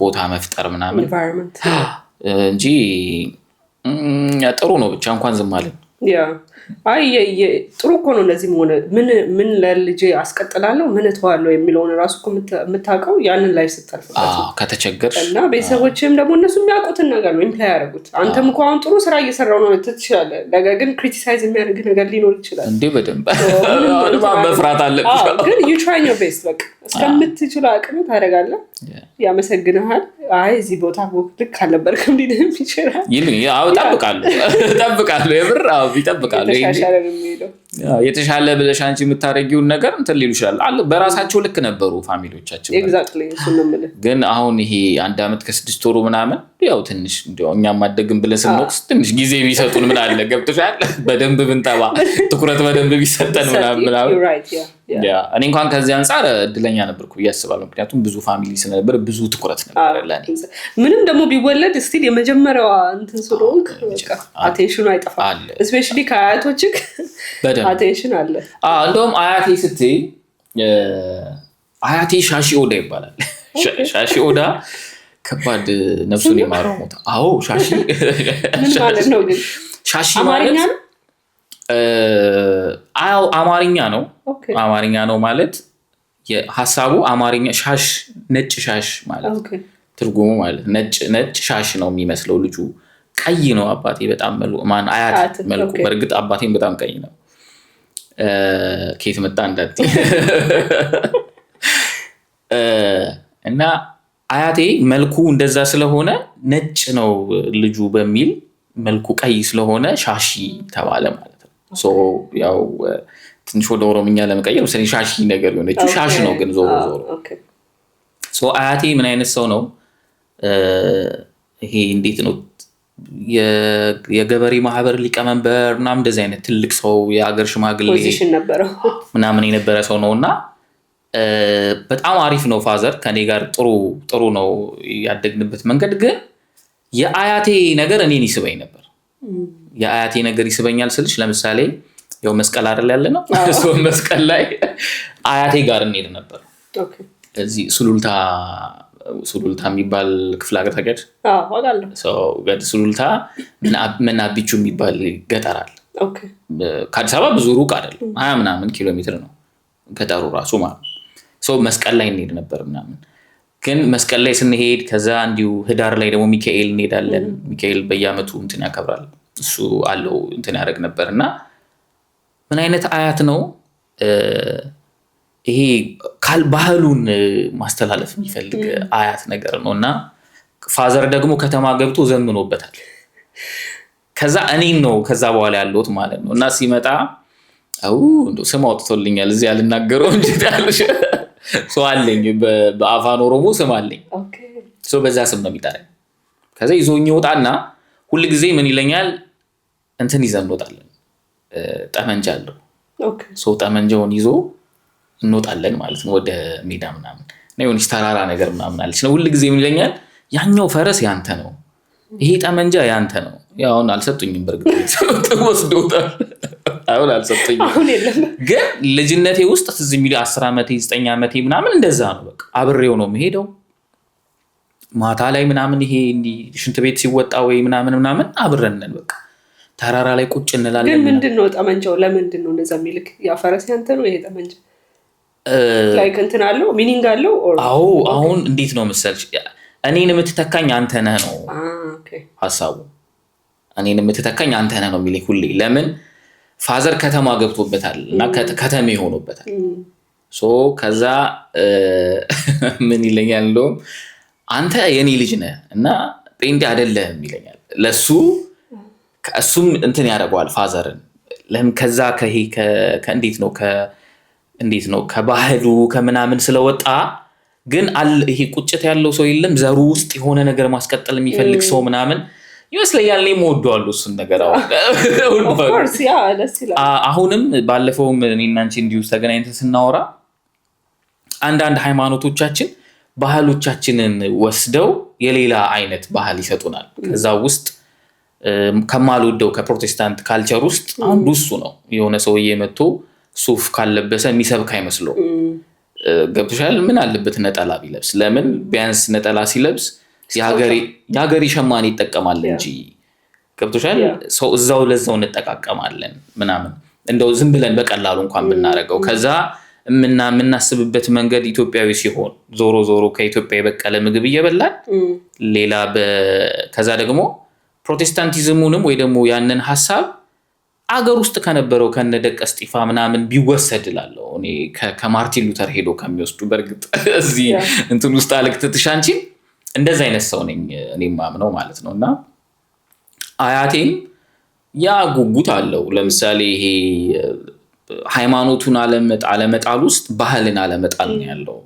ቦታ መፍጠር ምናምን እንጂ ጥሩ ነው ብቻ እንኳን ዝም አለን። አይ ጥሩ እኮ ነው እንደዚህ ሆነ። ምን ለልጄ አስቀጥላለሁ ምን እተዋለሁ የሚለውን ራሱ እኮ የምታውቀው ያንን ላይ ስታልፍበት ከተቸገርሽ እና ቤተሰቦችም ደግሞ እነሱ የሚያውቁትን ነገር ነው ኢምፕላይ ያደርጉት። አንተም እኮ አሁን ጥሩ ስራ እየሰራው ነው ትችላለህ። ነገር ግን ክሪቲሳይዝ የሚያደርግ ነገር ሊኖር ይችላል። እንዴ በደንብ መፍራት አለብሽ። ግን you try your best በቃ እስከምትችለው አቅም ታደርጋለህ። ያመሰግንሃል። አይ እዚህ ቦታ ልክ አልነበርክም ሊልም ይችላል። ጠብቃለሁ የምር ይጠብቃሉ። የተሻለ ብለሽ አንቺ የምታረጊውን ነገር እንትን ሊሉ ይችላል። በራሳቸው ልክ ነበሩ ፋሚሊዎቻችን። ግን አሁን ይሄ 1 አመት ከ6 ወሩ ምናምን ያው ትንሽ እንደው እኛም ማደግም ብለን ስንወቅስ ትንሽ ጊዜ ቢሰጡን ምን አለ ገብቶሻል። በደንብ ብንጠባ ትኩረት በደንብ ቢሰጠን ምናምን እኔ እንኳን ከዚህ አንፃር እድለኛ ነበርኩ ብዬ አስባለሁ። ምክንያቱም ብዙ ፋሚሊ ስለነበር ብዙ ትኩረት ነበር ለኔ። ምንም ደግሞ ቢወለድ ስቲል የመጀመሪያዋ እንትን ስለሆንክ በቃ አቴንሽኑ አይጠፋም። እስፔሻሊ ከአያቶችህ አቴንሽን አለ። እንደውም አያቴ ስትይ አያቴ ሻሺ ኦዳ ይባላል። ሻሺ ኦዳ ከባድ ነፍሱን የማረው ሞታ። አዎ ሻሺ ምን ማለት ነው ግን? ሻሺ ማለት አማርኛ ነው። አማርኛ ነው ማለት የሐሳቡ አማርኛ ሻሽ ነጭ ሻሽ ማለት ትርጉሙ ማለት ነጭ ሻሽ ነው የሚመስለው። ልጁ ቀይ ነው። አባቴ በጣም አያት መልኩ በእርግጥ አባቴም በጣም ቀይ ነው። ከየት መጣ እንዳት እና አያቴ መልኩ እንደዛ ስለሆነ ነጭ ነው ልጁ በሚል መልኩ ቀይ ስለሆነ ሻሺ ተባለ ማለት ነው። ያው ትንሽ ወደ ኦሮምኛ ለመቀየር ሻሺ ነገር የሆነችው ሻሽ ነው። ግን ዞሮ ዞሮ አያቴ ምን አይነት ሰው ነው? ይሄ እንዴት ነው የገበሬ ማህበር ሊቀመንበር ምናምን እንደዚህ አይነት ትልቅ ሰው የሀገር ሽማግሌ ምናምን የነበረ ሰው ነው። እና በጣም አሪፍ ነው። ፋዘር ከኔ ጋር ጥሩ ነው ያደግንበት መንገድ። ግን የአያቴ ነገር እኔን ይስበኝ ነበር። የአያቴ ነገር ይስበኛል ስልሽ ለምሳሌ ያው መስቀል አይደል ያለ ነው። መስቀል ላይ አያቴ ጋር እንሄድ ነበር። እዚህ ሱሉልታ የሚባል ክፍለ ሀገር ታውቂያለሽ? ሱሉልታ መናቢቹ የሚባል ገጠር አለ። ከአዲስ አበባ ብዙ ሩቅ አይደለም፣ 20 ምናምን ኪሎ ሜትር ነው ገጠሩ ራሱ ማለት ነው። መስቀል ላይ እንሄድ ነበር ምናምን። ግን መስቀል ላይ ስንሄድ ከዛ እንዲሁ ህዳር ላይ ደግሞ ሚካኤል እንሄዳለን። ሚካኤል በየአመቱ እንትን ያከብራል። እሱ አለው እንትን ያደርግ ነበር። እና ምን አይነት አያት ነው ይሄ ባህሉን ማስተላለፍ የሚፈልግ አያት ነገር ነው። እና ፋዘር ደግሞ ከተማ ገብቶ ዘምኖበታል። ከዛ እኔን ነው ከዛ በኋላ ያለሁት ማለት ነው። እና ሲመጣ ስም አውጥቶልኛል እዚህ ያልናገረው እንጂ ታልሽ አለኝ በአፋን ኦሮሞ ስም አለኝ። በዛ ስም ነው የሚጠራኝ። ከዛ ይዞኝ ይወጣና ሁል ጊዜ ምን ይለኛል እንትን ይዘን እንወጣለን። ጠመንጃ አለው። ጠመንጃውን ይዞ እንወጣለን ማለት ነው ወደ ሜዳ ምናምን። እና የሆነች ተራራ ነገር ምናምን አለች ነው። ሁል ጊዜ ምን ይለኛል ያኛው ፈረስ ያንተ ነው፣ ይሄ ጠመንጃ ያንተ ነው። ያው አሁን አልሰጡኝም፣ በርግጥ ወስዶታል። አሁን አልሰጡኝም። ግን ልጅነቴ ውስጥ ትዝ የሚለው 10 ዓመቴ 9 ዓመቴ ምናምን እንደዛ ነው። በቃ አብሬው ነው የምሄደው። ማታ ላይ ምናምን ይሄ ሽንት ቤት ሲወጣ ወይ ምናምን አብረን ነን። በቃ ተራራ ላይ ቁጭ እንላለን። ግን ምንድነው ጠመንጃው? ለምንድን ነው እንደዛ የሚልክ? ያ ፈረስ ያንተ ነው ይሄ ጠመንጃ ላይክ እንትን አለው ሚኒንግ አለው? አዎ አሁን እንዴት ነው መሰልሽ እኔን የምትተካኝ አንተ ነህ ነው ሀሳቡ። እኔን የምትተካኝ አንተ ነህ ነው የሚለኝ ሁሌ። ለምን ፋዘር ከተማ ገብቶበታል እና ከተሜ ሆኖበታል። ከዛ ምን ይለኛል እንደውም አንተ የኔ ልጅ ነህ እና ጴንጤ አይደለህም ይለኛል። ለሱ እሱም እንትን ያደርገዋል ፋዘርን። ለምን ከዛ እንዴት ነው ከባህሉ ከምናምን ስለወጣ ግን ይሄ ቁጭት ያለው ሰው የለም ዘሩ ውስጥ የሆነ ነገር ማስቀጠል የሚፈልግ ሰው ምናምን ይመስለኛል። እኔም እወደዋለሁ እሱን ነገር። አሁንም ባለፈውም እኔና አንቺ እንዲሁ ተገናኝተን ስናወራ አንዳንድ ሃይማኖቶቻችን ባህሎቻችንን ወስደው የሌላ አይነት ባህል ይሰጡናል። ከዛ ውስጥ ከማልወደው ከፕሮቴስታንት ካልቸር ውስጥ አንዱ እሱ ነው። የሆነ ሰውዬ መጥቶ ሱፍ ካለበሰ የሚሰብክ አይመስለው። ገብቶሻል? ምን አለበት ነጠላ ቢለብስ? ለምን ቢያንስ ነጠላ ሲለብስ የሀገሪ ሸማኔ ይጠቀማል እንጂ ገብቶሻል? ሰው እዛው ለዛው እንጠቃቀማለን ምናምን። እንደው ዝም ብለን በቀላሉ እንኳን ብናረገው ከዛ የምናስብበት መንገድ ኢትዮጵያዊ ሲሆን ዞሮ ከኢትዮጵያ የበቀለ ምግብ እየበላን ሌላ ከዛ ደግሞ ፕሮቴስታንቲዝሙንም ወይ ደግሞ ያንን ሀሳብ አገር ውስጥ ከነበረው ከነደቀ እስጢፋ ምናምን ቢወሰድላለሁ እኔ ከማርቲን ሉተር ሄዶ ከሚወስዱ። በርግጥ እዚህ እንትን ውስጥ አልክትትሽ አንቺ እንደዛ አይነት ሰው ነኝ እኔ ማምነው ማለት ነው። እና አያቴም ያ ጉጉት አለው። ለምሳሌ ይሄ ሃይማኖቱን አለመጣል ውስጥ ባህልን አለመጣል ነው ያለው።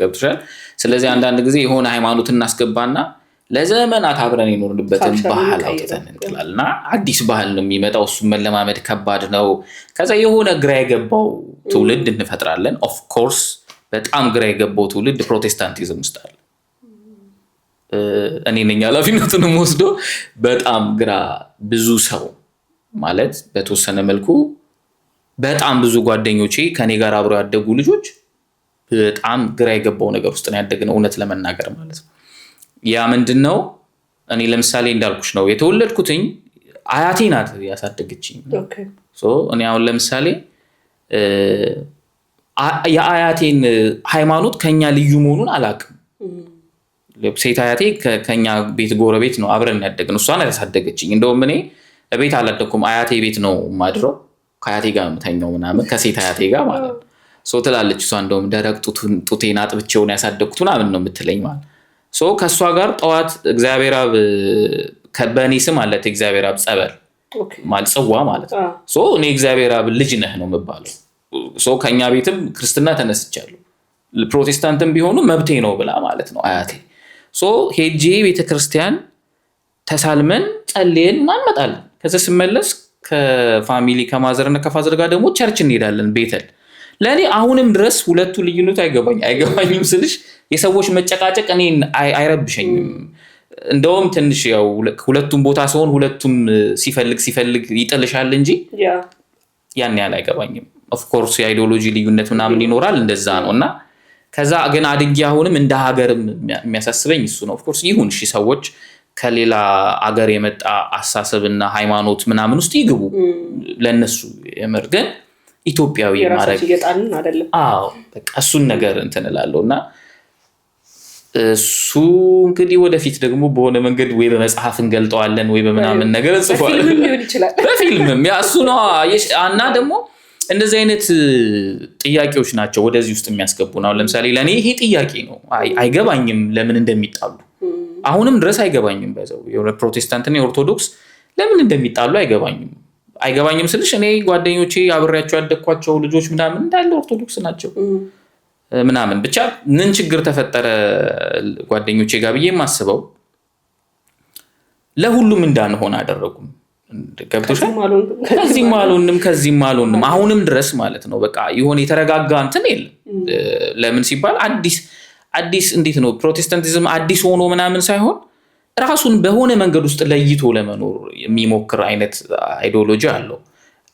ገብቶሻል? ስለዚህ አንዳንድ ጊዜ የሆነ ሃይማኖትን እናስገባና ለዘመናት አብረን የኖርንበትን ባህል አውጥተን እንጥላልና አዲስ ባህል ነው የሚመጣው። እሱን መለማመድ ከባድ ነው። ከዛ የሆነ ግራ የገባው ትውልድ እንፈጥራለን። ኦፍ ኮርስ በጣም ግራ የገባው ትውልድ ፕሮቴስታንቲዝም ውስጥ አለ። እኔ ነኝ ኃላፊነቱን ወስዶ በጣም ግራ ብዙ ሰው ማለት በተወሰነ መልኩ በጣም ብዙ ጓደኞቼ ከኔ ጋር አብረው ያደጉ ልጆች በጣም ግራ የገባው ነገር ውስጥ ነው ያደግነው፣ እውነት ለመናገር ማለት ነው። ያ ምንድነው? እኔ ለምሳሌ እንዳልኩሽ ነው የተወለድኩትኝ አያቴ ናት ያሳደገችኝ። እኔ አሁን ለምሳሌ የአያቴን ሃይማኖት ከኛ ልዩ መሆኑን አላውቅም። ሴት አያቴ ከኛ ቤት ጎረቤት ነው አብረን ያደግነው። እሷ ናት ያሳደገችኝ። እንደውም እኔ ቤት አላደኩም፣ አያቴ ቤት ነው ማድረው። ከአያቴ ጋር የምተኛው ምናምን ከሴት አያቴ ጋር ማለት ነው። ሶ ትላለች እሷ እንደውም ደረቅ ጡቴን አጥብቼውን ያሳደግኩት ምናምን ነው የምትለኝ ማለት ሶ ከእሷ ጋር ጠዋት እግዚአብሔር አብ በእኔ ስም አለት እግዚአብሔር አብ ጸበል ማለት ጽዋ ማለት ነው። ሶ እኔ እግዚአብሔር አብ ልጅ ነህ ነው የምባለው። ሶ ከኛ ቤትም ክርስትና ተነስቻለሁ። ፕሮቴስታንትም ቢሆኑ መብቴ ነው ብላ ማለት ነው አያቴ። ሶ ሄጄ ቤተክርስቲያን ተሳልመን ጸልየን እናመጣለን። ከዛ ስመለስ ከፋሚሊ ከማዘርና ከፋዘር ጋር ደግሞ ቸርች እንሄዳለን ቤተል። ለእኔ አሁንም ድረስ ሁለቱ ልዩነቱ አይገባኝም ስልሽ የሰዎች መጨቃጨቅ እኔን አይረብሸኝም። እንደውም ትንሽ ያው ሁለቱም ቦታ ሲሆን ሁለቱም ሲፈልግ ይጥልሻል እንጂ ያን ያህል አይገባኝም። ኦፍኮርስ የአይዲዮሎጂ ልዩነት ምናምን ይኖራል እንደዛ ነው። እና ከዛ ግን አድጌ አሁንም እንደ ሀገርም የሚያሳስበኝ እሱ ነው። ኦፍኮርስ ይሁን እሺ ሰዎች ከሌላ አገር የመጣ አሳሰብና ሃይማኖት ምናምን ውስጥ ይግቡ ለነሱ የምር ግን ኢትዮጵያዊ ማድረግ በቃ እሱን ነገር እንትን እላለሁና እሱ እንግዲህ ወደፊት ደግሞ በሆነ መንገድ ወይ በመጽሐፍ እንገልጠዋለን ወይ በምናምን ነገር እንጽፋለን በፊልምም ያ እሱ ነው። እና ደግሞ እንደዚህ አይነት ጥያቄዎች ናቸው ወደዚህ ውስጥ የሚያስገቡ ነው። ለምሳሌ ለእኔ ይሄ ጥያቄ ነው አይገባኝም ለምን እንደሚጣሉ አሁንም ድረስ አይገባኝም። በዛው የሆነ ፕሮቴስታንትና የኦርቶዶክስ ለምን እንደሚጣሉ አይገባኝም ስልሽ እኔ ጓደኞቼ አብሬያቸው ያደግኳቸው ልጆች ምናምን እንዳለ ኦርቶዶክስ ናቸው ምናምን ብቻ ምን ችግር ተፈጠረ ጓደኞቼ ጋር ብዬ የማስበው ለሁሉም እንዳንሆን አደረጉም። ገብቶሻል? ከዚህም አልሆንም አሁንም ድረስ ማለት ነው። በቃ የሆነ የተረጋጋ እንትን የለም። ለምን ሲባል አዲስ እንዴት ነው ፕሮቴስታንቲዝም አዲስ ሆኖ ምናምን ሳይሆን ራሱን በሆነ መንገድ ውስጥ ለይቶ ለመኖር የሚሞክር አይነት አይዲዮሎጂ አለው።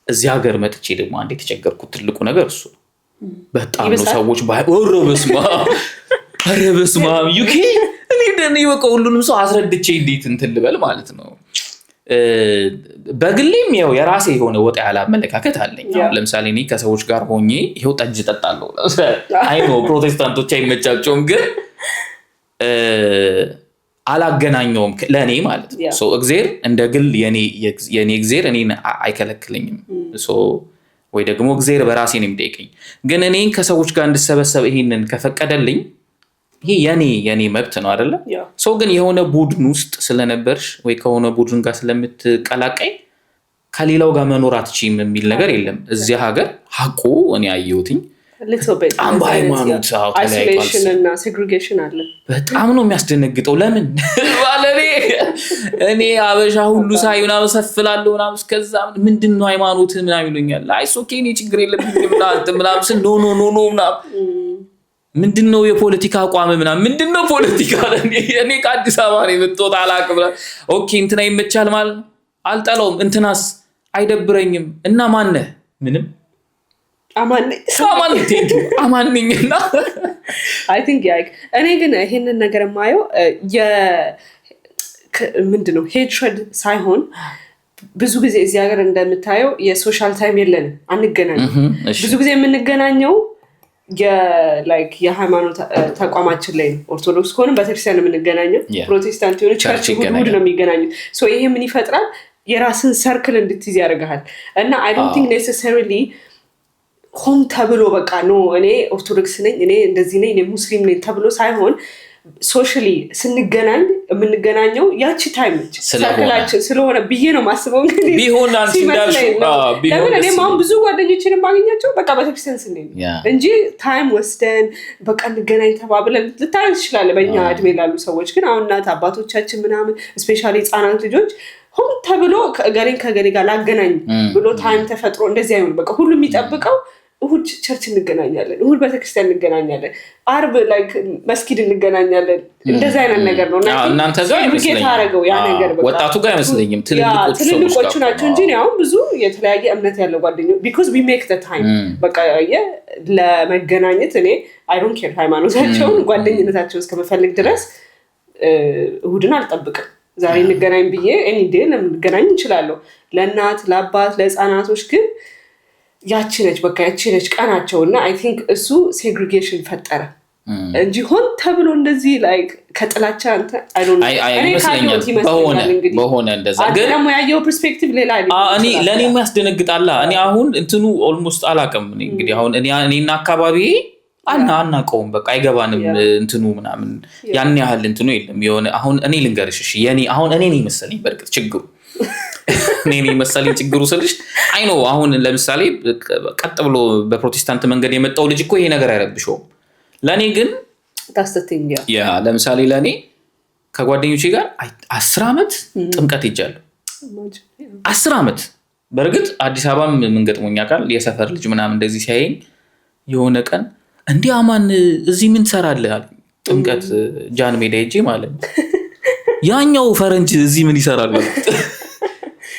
እዚህ ሀገር መጥቼ ደግሞ አንድ የተቸገርኩት ትልቁ ነገር እሱ በጣም ነው። ሰዎች በስማ ዩኬ እኔ ደኔ በቃ ሁሉንም ሰው አስረድቼ እንዴት እንትን ልበል ማለት ነው። በግሌም ያው የራሴ የሆነ ወጣ ያለ አመለካከት አለኝ። ለምሳሌ እኔ ከሰዎች ጋር ሆኜ ይሄው ጠጅ ጠጣለሁ። አይ ነው ፕሮቴስታንቶች አይመቻቸውም ግን አላገናኘውም ለኔ ማለት ነው። ሶ እግዚአብሔር እንደ ግል የኔ እግዚአብሔር እኔን አይከለክለኝም። ሶ ወይ ደግሞ እግዚአብሔር በራሴ ነው የሚጠይቀኝ። ግን እኔን ከሰዎች ጋር እንድሰበሰብ ይሄንን ከፈቀደልኝ ይሄ የኔ መብት ነው አይደለ? ሶ ግን የሆነ ቡድን ውስጥ ስለነበርሽ ወይ ከሆነ ቡድን ጋር ስለምትቀላቀይ ከሌላው ጋር መኖር አትችይም የሚል ነገር የለም እዚህ ሀገር። ሀቁ እኔ አየሁትኝ በጣም በሃይማኖት አይሶሌሽን እና ሴግሪጌሽን አለ። በጣም ነው የሚያስደነግጠው። ለምን ባለኔ እኔ አበሻ ሁሉ ሳይ ምናምን ሰፍላለሁ ምናምን እስከዛ ምንድነው ሃይማኖት ምናምን ይሉኛል። አይስ ኦኬ እኔ ችግር የለብኝም ምናምን ስል ኖ ምናምን ምንድነው የፖለቲካ አቋም ምናምን ምንድነው ፖለቲካ እኔ ከአዲስ አበባ ነው የመጣሁት አላውቅም። ኦኬ እንትና ይመቻል ማለት አልጠላውም እንትናስ አይደብረኝም እና ማነህ ምንም አማንኝና አይ ቲንክ እኔ ግን ይሄንን ነገር የማየው ምንድነው ሄትሬድ ሳይሆን ብዙ ጊዜ እዚህ ሀገር እንደምታየው የሶሻል ታይም የለንም አንገናኝም። ብዙ ጊዜ የምንገናኘው የሃይማኖት ተቋማችን ላይ ነው። ኦርቶዶክስ ከሆነ በቤተክርስቲያን የምንገናኘው፣ ፕሮቴስታንት የሆነ ቸርች ሁሉ ነው የሚገናኙት። ሶ ይሄ ምን ይፈጥራል? የራስን ሰርክል እንድትይዝ ያደርግሃል። እና አይ ዶንት ቲንክ ኔሰሰሪሊ ሆም ተብሎ በቃ ነው እኔ ኦርቶዶክስ ነኝ እኔ እንደዚህ ነኝ እኔ ሙስሊም ነኝ ተብሎ ሳይሆን ሶሻሊ ስንገናኝ የምንገናኘው ያቺ ታይም ሰርክላችን ስለሆነ ብዬ ነው ማስበው። እንግዲህ ቢሆን አንቺ እንዳልሽው ለምን እኔ ማን ብዙ ጓደኞችን ማግኛቸው በቃ በቤተክርስቲያን ስንሄድ እንጂ ታይም ወስደን በቃ እንገናኝ ተባብለን ልታረግ ትችላለህ በእኛ እድሜ ላሉ ሰዎች። ግን አሁን እናት አባቶቻችን ምናምን ስፔሻሊ ህጻናት ልጆች ሆም ተብሎ ከገሌ ጋር ላገናኝ ብሎ ታይም ተፈጥሮ እንደዚህ አይሆን። በቃ ሁሉ የሚጠብቀው እሁድ ቸርች እንገናኛለን፣ እሁድ ቤተክርስቲያን እንገናኛለን፣ አርብ ላይክ መስጊድ እንገናኛለን። እንደዚህ አይነት ነገር ነው። እናንተ ጋር ይመስለኛል ያ ነገር በቃ ወጣቱ ጋር አይመስለኝም ትልልቆቹ ናቸው እንጂ አሁን ብዙ የተለያየ እምነት ያለው ጓደኞች because we make the time በቃ ለመገናኘት እኔ I don't care ሃይማኖታቸውን ጓደኝነታቸውን እስከመፈልግ ድረስ እሁድን አልጠብቅም። ዛሬ እንገናኝ ብዬ any day እንገናኝ እንችላለን። ለእናት ለአባት ለህፃናቶች ግን ያቺ ነች ቀናቸውና አይ ቲንክ እሱ ሴግሪጌሽን ፈጠረ። እንጂ ሆን ተብሎ እንደዚህ ላይክ ከጥላቻ አንተ በሆነ እንደዛ ግን ደግሞ ያየው ፐርስፔክቲቭ ሌላ እኔ ለኔ የሚያስደነግጣላ እኔ አሁን እንትኑ ኦልሞስት አላውቅም እንግዲህ አሁን እኔና አካባቢ አናውቀውም በቃ አይገባንም እንትኑ ምናምን ያን ያህል እንትኑ የለም የሆነ አሁን እኔ ልንገርሽ እሺ የኔ አሁን እኔ ነኝ መሰለኝ በርግጥ ችግሩ እኔ ነኝ መሰለኝ ችግሩ ስልሽ አይ ኖ አሁን ለምሳሌ ቀጥ ብሎ በፕሮቴስታንት መንገድ የመጣው ልጅ እኮ ይሄ ነገር አይረብሽውም ለኔ ግን ታስተቲንግ ያ ለምሳሌ ለኔ ከጓደኞቼ ጋር 10 አመት ጥምቀት ይጃለሁ 10 አመት በርግጥ አዲስ አበባም ምን ገጥሞኛ ቃል የሰፈር ልጅ ምናምን እንደዚህ ሲያየኝ የሆነ ቀን እንዴ አማን እዚህ ምን ትሰራለህ አለ ጥምቀት ጃን ሜዳ ሄጄ ማለት ያኛው ፈረንጅ እዚህ ምን ይሰራል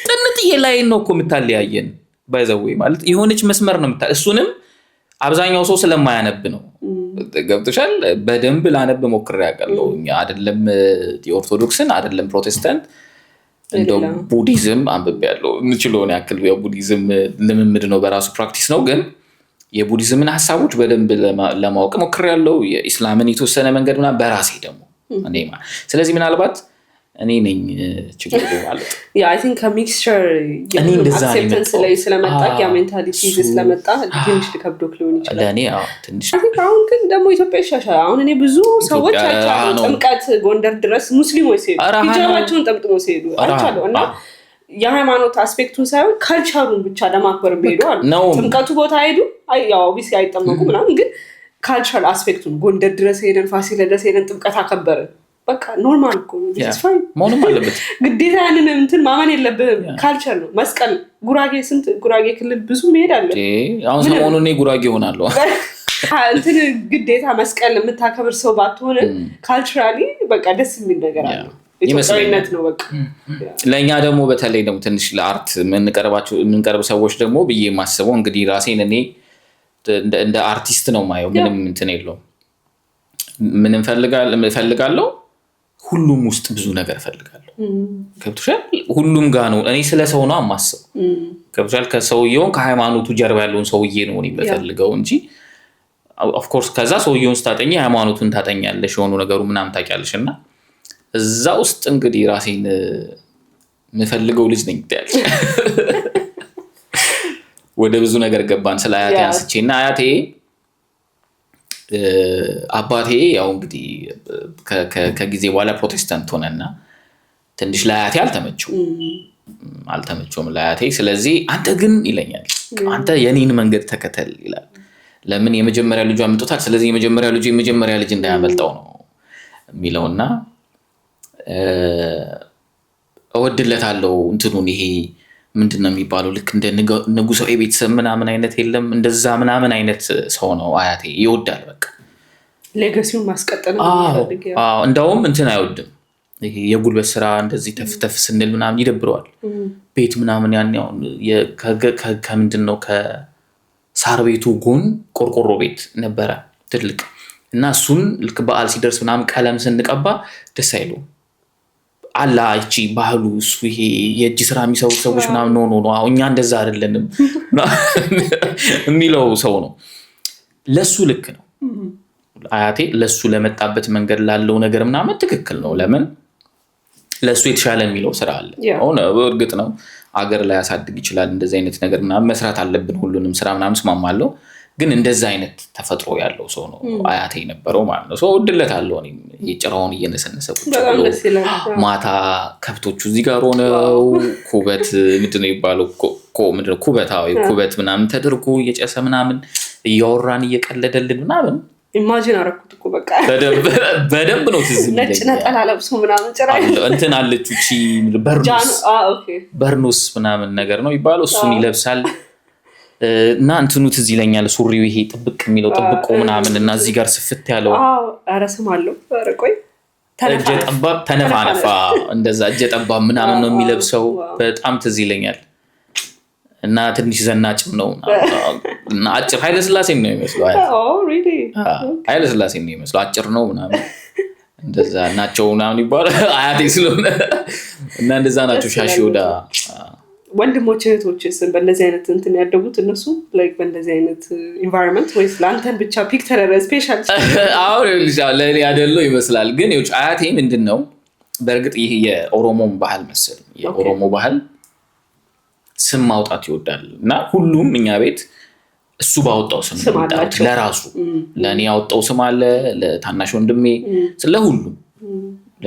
ጥንጥዬ ላይ ነው እኮ የምታለያየን ባይዘዌ ማለት የሆነች መስመር ነው እሱንም አብዛኛው ሰው ስለማያነብ ነው ገብቶሻል በደንብ ላነብ ሞክሬ ያውቃለሁ እኛ አይደለም የኦርቶዶክስን አይደለም ፕሮቴስታንት እንደው ቡዲዝም አንብቤያለሁ እንችሎን ያክል ቡዲዝም ልምምድ ነው በራሱ ፕራክቲስ ነው ግን የቡዲዝምን ሐሳቦች በደንብ ለማወቅ ሞክሬያለሁ የኢስላምን የተወሰነ መንገድ ምናምን በራሴ ደግሞ እኔማ ስለዚህ ምናልባት እኔ ነኝ ችግሩ ማለት ያ አይ ቲንክ ሚክስቸር የአክሴፕተንስ ላይ ስለመጣ ያ ሜንታሊቲ ስለመጣ ትንሽ ልከብዶክ ሊሆን ይችላል ለኔ ትንሽ አሁን ግን ደግሞ ኢትዮጵያ ይሻሻል አሁን እኔ ብዙ ሰዎች አይቻለሁ ጥምቀት ጎንደር ድረስ ሙስሊሞች ሲሄዱ ሂጃባቸውን ጠምጥመው ሲሄዱ አይቻለሁ እና የሃይማኖት አስፔክቱን ሳይሆን ካልቸሩን ብቻ ለማክበር ቢሄዱ አሉ ጥምቀቱ ቦታ ሄዱ ያው ኦብቪስሊ አይጠመቁ ምናምን ግን ካልቸራል አስፔክቱን ጎንደር ድረስ ሄደን ፋሲለደስ ሄደን ጥምቀት አከበርን በቃ ኖርማል እኮ መሆንም አለበት ግዴታ ያንን እንትን ማመን የለብህም ካልቸር ነው መስቀል ጉራጌ ስንት ጉራጌ ክልል ብዙ መሄድ አለ አሁን ሰሞኑን እኔ ጉራጌ ሆናለሁ እንትን ግዴታ መስቀል የምታከብር ሰው ባትሆን ካልቸራሊ በቃ ደስ የሚል ነገር አለ ኢትዮጵያዊነት ነው በቃ ለኛ ደግሞ በተለይ ደግሞ ትንሽ ለአርት የምንቀርብ ሰዎች ደግሞ ብዬ ማስበው እንግዲህ ራሴን እኔ እንደ አርቲስት ነው ማየው ምንም እንትን የለውም ምንም ፈልጋለሁ ሁሉም ውስጥ ብዙ ነገር ፈልጋለሁ ከብቶሻል ሁሉም ጋር ነው እኔ ስለ ሰው ነው ማስበው ከብቶሻል ከሰውየው ከሃይማኖቱ ጀርባ ያለውን ሰውዬ ነው እኔ በፈልገው እንጂ ኦፍ ኮርስ ከዛ ሰውየውን ስታጠኛ ሃይማኖቱን ታጠኛለሽ የሆኑ ነገሩ ምናምን ታውቂያለሽና እዛ ውስጥ እንግዲህ ራሴን የምፈልገው ልጅ ነኝ ታያለሽ ወደ ብዙ ነገር ገባን ስለ አያቴ አንስቼና አያቴ አባቴ ያው እንግዲህ ከጊዜ በኋላ ፕሮቴስታንት ሆነና ትንሽ ለአያቴ አልተመቸውም ለአያቴ ስለዚህ አንተ ግን ይለኛል አንተ የኔን መንገድ ተከተል ይላል ለምን የመጀመሪያ ልጅ አምጥቷል ስለዚህ የመጀመሪያ ልጅ እንዳያመልጠው ነው የሚለውና እወድለታለሁ እንትኑን ይሄ ምንድነው የሚባለው ልክ እንደ ንጉሳዊ ቤተሰብ ምናምን አይነት የለም እንደዛ ምናምን አይነት ሰው ነው አያቴ ይወዳል በቃ ሌጋሲውን ማስቀጠል ነው እንደውም እንትን አይወድም ይሄ የጉልበት ስራ እንደዚህ ተፍተፍ ስንል ምናምን ይደብረዋል ቤት ምናምን ያንያው ከምንድነው ከሳር ቤቱ ጎን ቆርቆሮ ቤት ነበረ ትልቅ እና እሱን ልክ በዓል ሲደርስ ምናምን ቀለም ስንቀባ ደስ አይለውም አላ እቺ ባህሉ እሱ ይሄ የእጅ ስራ የሚሰሩ ሰዎች ምናምን ነው እኛ እንደዛ አይደለንም የሚለው ሰው ነው ለሱ ልክ ነው አያቴ ለሱ ለመጣበት መንገድ ላለው ነገር ምናምን ትክክል ነው ለምን ለሱ የተሻለ የሚለው ስራ አለ ሆነ በእርግጥ ነው አገር ላይ ያሳድግ ይችላል እንደዚህ አይነት ነገር ምናምን መስራት አለብን ሁሉንም ስራ ምናምን ስማማለሁ ግን እንደዛ አይነት ተፈጥሮ ያለው ሰው ነው አያቴ ነበረው ማለት ነው ሰው ወድለታለሁ እኔ የጭራውን እየነሰነሰኩት ማታ ከብቶቹ እዚህ ጋር ሆነው ኩበት ምንድነው ይባለው ምንድነው ኩበት ምናምን ተደርጎ እየጨሰ ምናምን እያወራን እየቀለደልን ምናምን ኢማጂን አረኩት እኮ በቃ በደንብ ነው ትዝ የሚለኝ ነጭ ነጠላ ለብሶ ምናምን ጭራይ እንትን አለች እቺ በርኖስ ምናምን ነገር ነው ይባለው እሱን ይለብሳል እና እንትኑ ትዝ ይለኛል ሱሪው ይሄ ጥብቅ የሚለው ጥብቆ ምናምን እና እዚህ ጋር ስፍት ያለው አረስም አለው አረቆይ ተነፋነፋ እንደዛ እጀ ጠባብ ምናምን ነው የሚለብሰው በጣም ትዝ ይለኛል እና ትንሽ ዘናጭም ነው እና አጭር ኃይለ ሥላሴ ነው የሚመስለው ኃይለ ሥላሴ ነው የሚመስለው አጭር ነው ምናምን እንደዛ ናቸው ምናምን ይባላል አያቴ ስለሆነ እና እንደዛ ናቸው ሻሺ ወዳ ወንድሞች እህቶችስ በእንደዚህ አይነት እንትን ያደጉት እነሱ ላይክ በእንደዚህ አይነት ኢንቫይሮንመንት ወይስ ለአንተን ብቻ ፒክ ተደረገ ስፔሻል? አሁን ለእኔ አይደለው ይመስላል። ግን ይኸውልሽ አያቴ ምንድን ነው በእርግጥ ይህ የኦሮሞን ባህል መሰለኝ የኦሮሞ ባህል ስም ማውጣት ይወዳል እና ሁሉም እኛ ቤት እሱ ባወጣው ስም ይወዳል። ለራሱ ለእኔ ያወጣው ስም አለ፣ ለታናሽ ወንድሜ፣ ለሁሉም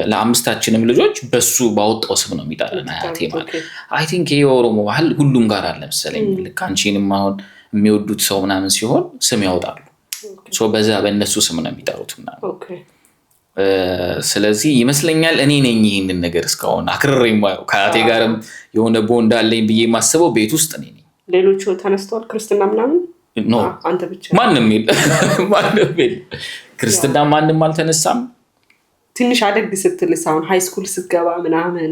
ለአምስታችንም ልጆች በሱ ባወጣው ስም ነው የሚጠራን አያቴ ማለት። አይ ቲንክ ይሄ የኦሮሞ ባህል ሁሉም ጋር አለ መሰለኝ። ልክ አንቺንም አሁን የሚወዱት ሰው ምናምን ሲሆን ስም ያወጣሉ። በዛ በእነሱ ስም ነው የሚጠሩት ምናምን። ስለዚህ ይመስለኛል እኔ ነኝ ይህንን ነገር እስካሁን አክርሬ የማየው። ከአያቴ ጋርም የሆነ ቦንድ አለኝ ብዬ የማስበው ቤት ውስጥ እኔ ነኝ። ሌሎቹ ተነስተዋል ክርስትና ምናምን? ኖ አንተ ብቻ? ማንም የለም ክርስትና ማንም አልተነሳም። ትንሽ አደግ ስትል አሁን ሃይ ስኩል ስትገባ ምናምን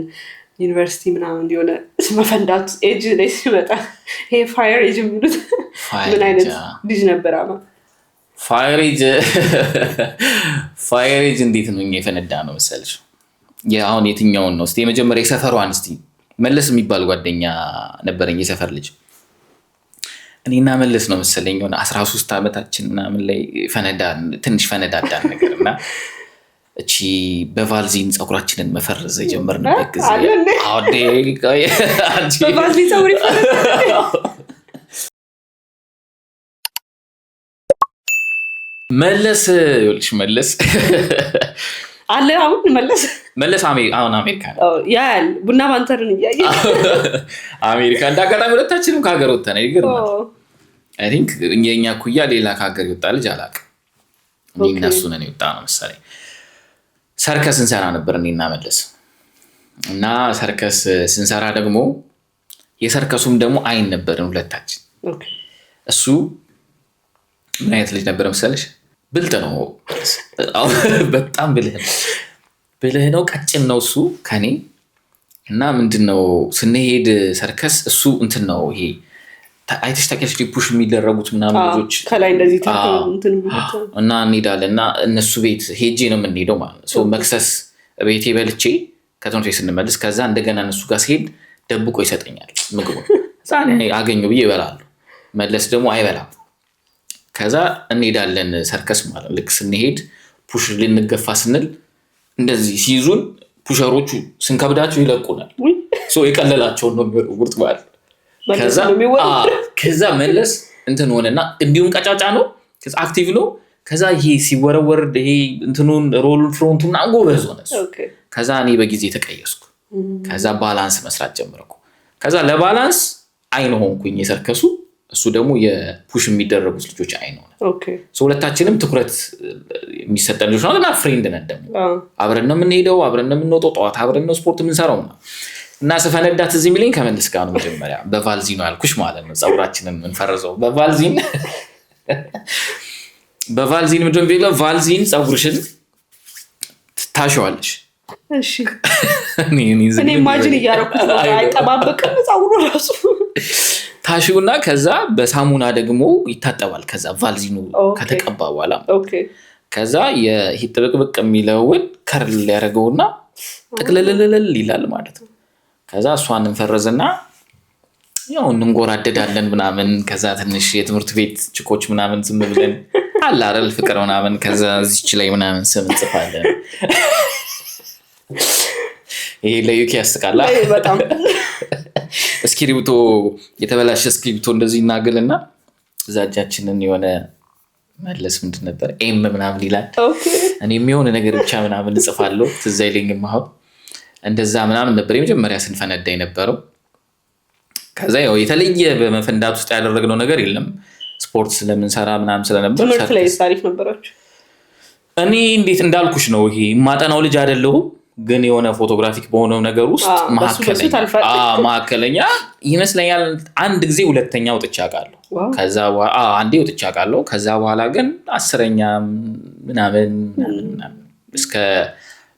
ዩኒቨርሲቲ ምናምን የሆነ መፈንዳቱ ኤጅ ላይ ሲመጣ ይሄ ፋየር ኤጅ የሚሉት ምን አይነት ልጅ ነበር? ፋየር ኤጅ እንዴት ነው እኛ የፈነዳ ነው መሰለሽ? አሁን የትኛውን ነው? እስኪ የመጀመሪያ የሰፈሯን እስኪ መለስ የሚባል ጓደኛ ነበረኝ የሰፈር ልጅ። እኔና መለስ ነው መሰለኝ የሆነ 13 ዓመታችን ምናምን ላይ ትንሽ ፈነዳዳን ነገር እና እቺ በቫልዚን ፀጉራችንን መፈረዝ የጀመርንበት ጊዜ በቫልዚን ፀጉር መለስ ይኸውልሽ መለስ አለ አሁን መለስ አሁን አሜሪካ ያል ቡና ባንተርን እያየ አሜሪካ እንዳጋጣሚ ሁለታችንም ከሀገር ወጥተን ይገርማል። አይ ቲንክ እኛ ኩያ ሌላ ከሀገር ይወጣ ልጅ አላውቅም። እኔና እሱ ነን የወጣ ነው መሰለኝ። ሰርከስ እንሰራ ነበር እኔና መለስ እና ሰርከስ ስንሰራ ደግሞ የሰርከሱም ደግሞ አይን ነበርን ሁለታችን። እሱ ምን አይነት ልጅ ነበር መሰለሽ? ብልጥ ነው፣ በጣም ብልህ ነው፣ ቀጭን ነው እሱ ከኔ እና ምንድነው ስንሄድ ሰርከስ እሱ እንትን ነው ይሄ አይተሽ ታውቂያለሽ ፑሽ የሚደረጉት ምናምን ልጆች ከላይ እንደዚህ እና እንሄዳለን እና እነሱ ቤት ሄጄ ነው የምንሄደው ማለት ነው። መክሰስ ቤቴ በልቼ ከትምህርት ቤት ስንመልስ ከዛ እንደገና እነሱ ጋር ሲሄድ ደብቆ ይሰጠኛል ምግቡ። እዛ አገኘሁ ብዬ ይበላሉ፣ መለስ ደግሞ አይበላም። ከዛ እንሄዳለን ሰርከስ ማለት ልክ ስንሄድ ፑሽ ልንገፋ ስንል እንደዚህ ሲይዙን ፑሸሮቹ ስንከብዳቸው ይለቁናል። የቀለላቸውን ነው የሚወርቁት ማለት ከዛ መለስ እንትን ሆነና እንዲሁም ቀጫጫ ነው፣ አክቲቭ ነው። ከዛ ይሄ ሲወረወር ይሄ እንትኑን ሮሉን ፍሮንቱን ጎበዝ ሆነ። ከዛ እኔ በጊዜ ተቀየስኩ። ከዛ ባላንስ መስራት ጀመርኩ። ከዛ ለባላንስ አይን ሆንኩኝ የሰርከሱ፣ እሱ ደግሞ የፑሽ የሚደረጉት ልጆች አይን ሆነ። ሁለታችንም ትኩረት የሚሰጠን ልጆች ነው እና ፍሬንድ ነን ደግሞ አብረን ነው የምንሄደው፣ አብረን ነው የምንወጣው፣ ጠዋት አብረን ነው ስፖርት የምንሰራው ነው። እና ስፈነዳት እዚህ የሚለኝ ከመለስ ጋር ነው መጀመሪያ በቫልዚን ነው ያልኩሽ ማለት ነው። ፀጉራችንን የምንፈርዘው በቫልዚን ምንድን ነው ቫልዚን ፀጉርሽን ታሸዋለሽ። እሺ እኔ ኢማጂን እያደረኩት ነው። አይጠባበቅም ፀጉሩ ራሱ ታሽውና ከዛ በሳሙና ደግሞ ይታጠባል። ከዛ ቫልዚኑ ከተቀባ በኋላ ከዛ የጥብቅብቅ የሚለውን ከርል ያደርገውና ጥቅልልልል ይላል ማለት ነው። ከዛ እሷን እንፈረዝና ያው እንንጎራደዳለን ምናምን። ከዛ ትንሽ የትምህርት ቤት ችኮች ምናምን ዝም ብለን አለ አይደል ፍቅር ምናምን። ከዛ እዚች ላይ ምናምን ስም እንጽፋለን። ይሄ ለዩኪ ያስቃላ በጣም እስክሪብቶ የተበላሸ እስክሪብቶ እንደዚህ እናገልና እዛ እጃችንን የሆነ መለስ ምንድን ነበር ኤም ምናምን ይላል። እኔ የሚሆን ነገር ብቻ ምናምን እንጽፋለሁ። ትዝ አይለኝም አሁን እንደዛ ምናምን ነበር የመጀመሪያ ስንፈነዳ የነበረው። ከዛ ያው የተለየ በመፈንዳት ውስጥ ያደረግነው ነገር የለም። ስፖርት ስለምንሰራ ምናምን ስለነበር ትምህርት ላይ ታሪክ ነበራችሁ? እኔ እንዴት እንዳልኩሽ ነው ይሄ ማጠናው ልጅ አይደለሁም፣ ግን የሆነ ፎቶግራፊክ በሆነው ነገር ውስጥ ማዕከለኛ ይመስለኛል። አንድ ጊዜ ሁለተኛ ወጥቼ አውቃለሁ። ከዛ በኋላ አንዴ ወጥቼ አውቃለሁ። ከዛ በኋላ ግን 10ኛ ምናምን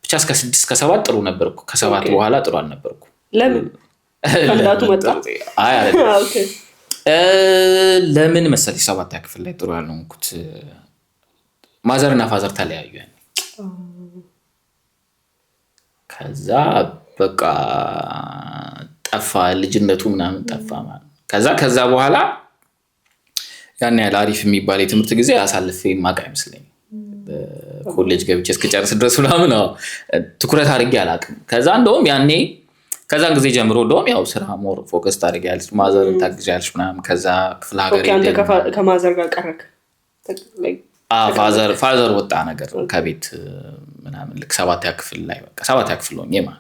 ብቻ እስከ 6 እስከ 7 ጥሩ ነበርኩ። ከ7 በኋላ ጥሩ አልነበርኩ። ለምን ፈንዳቱ መጣ? አይ ለምን መሰለሽ 7ኛ ክፍል ላይ ጥሩ ያልሆንኩት ማዘርና ፋዘር ተለያዩ። ከዛ በቃ ጠፋ፣ ልጅነቱ ምናምን ጠፋ ማለት ነው። ከዛ በኋላ ያን ያህል አሪፍ የሚባል የትምህርት ጊዜ አሳልፌ ማቅ አይመስለኝም። ኮሌጅ ገብቼ እስክጨርስ ድረስ ምናምን ትኩረት አድርጌ አላውቅም። ከዛ እንደውም ያኔ ከዛን ጊዜ ጀምሮ እንደውም ያው ስራ ሞር ፎከስ ታደርጊያለሽ፣ ማዘርን ታግዣለሽ ምናምን። ከዛ ክፍለ ሀገር ከማዘር ጋር ቀረክ? ፋዘር ወጣ ነገር ከቤት ምናምን ልክ 7ኛ ክፍል ላይ በቃ 7ኛ ክፍል ነው ማለት።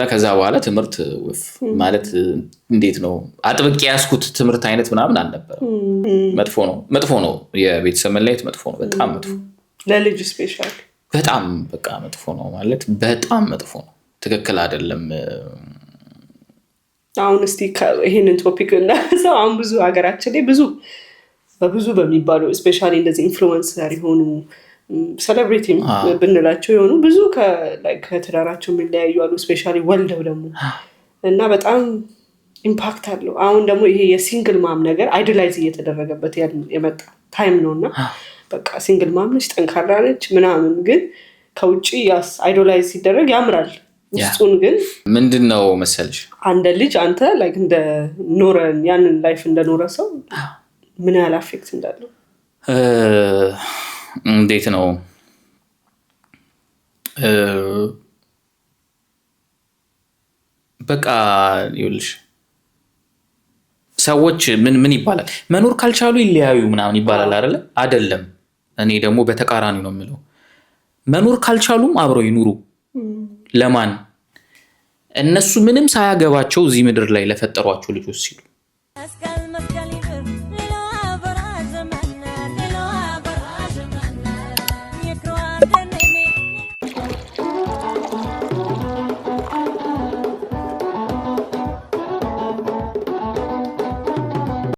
ከዛ በኋላ ትምህርት ማለት እንዴት ነው አጥብቄ ያስኩት ትምህርት አይነት ምናምን አልነበረም። መጥፎ ነው የቤተሰብ መለየት መጥፎ ነው፣ በጣም መጥፎ ለልጅ ስፔሻል በጣም በቃ መጥፎ ነው ማለት በጣም መጥፎ ነው። ትክክል አይደለም። አሁን እስቲ ይሄንን ቶፒክ እናነሳው። አሁን ብዙ ሀገራችን ላይ በብዙ በሚባሉ ስፔሻሊ እንደዚህ ኢንፍሉዌንሰር የሆኑ ሴሌብሪቲ ብንላቸው የሆኑ ብዙ ከትዳራቸው የሚለያዩ አሉ። ስፔሻሊ ወልደው ደግሞ እና በጣም ኢምፓክት አለው። አሁን ደግሞ ይሄ የሲንግል ማም ነገር አይዶላይዝ እየተደረገበት የመጣ ታይም ነው እና በቃ ሲንግል ማም ነች፣ ጠንካራ ነች ምናምን፣ ግን ከውጭ አይዶላይዝ ሲደረግ ያምራል። ውስጡን ግን ምንድነው መሰልሽ አንድ ልጅ አንተ ላይክ እንደ ኖረ ያንን ላይፍ እንደኖረ ሰው ምን ያህል አፌክት እንዳለው እንዴት ነው በቃ ይኸውልሽ ሰዎች ምን ይባላል መኖር ካልቻሉ ይለያዩ ምናምን ይባላል አይደለም። እኔ ደግሞ በተቃራኒ ነው የምለው። መኖር ካልቻሉም አብረው ይኑሩ። ለማን? እነሱ ምንም ሳያገባቸው እዚህ ምድር ላይ ለፈጠሯቸው ልጆች ሲሉ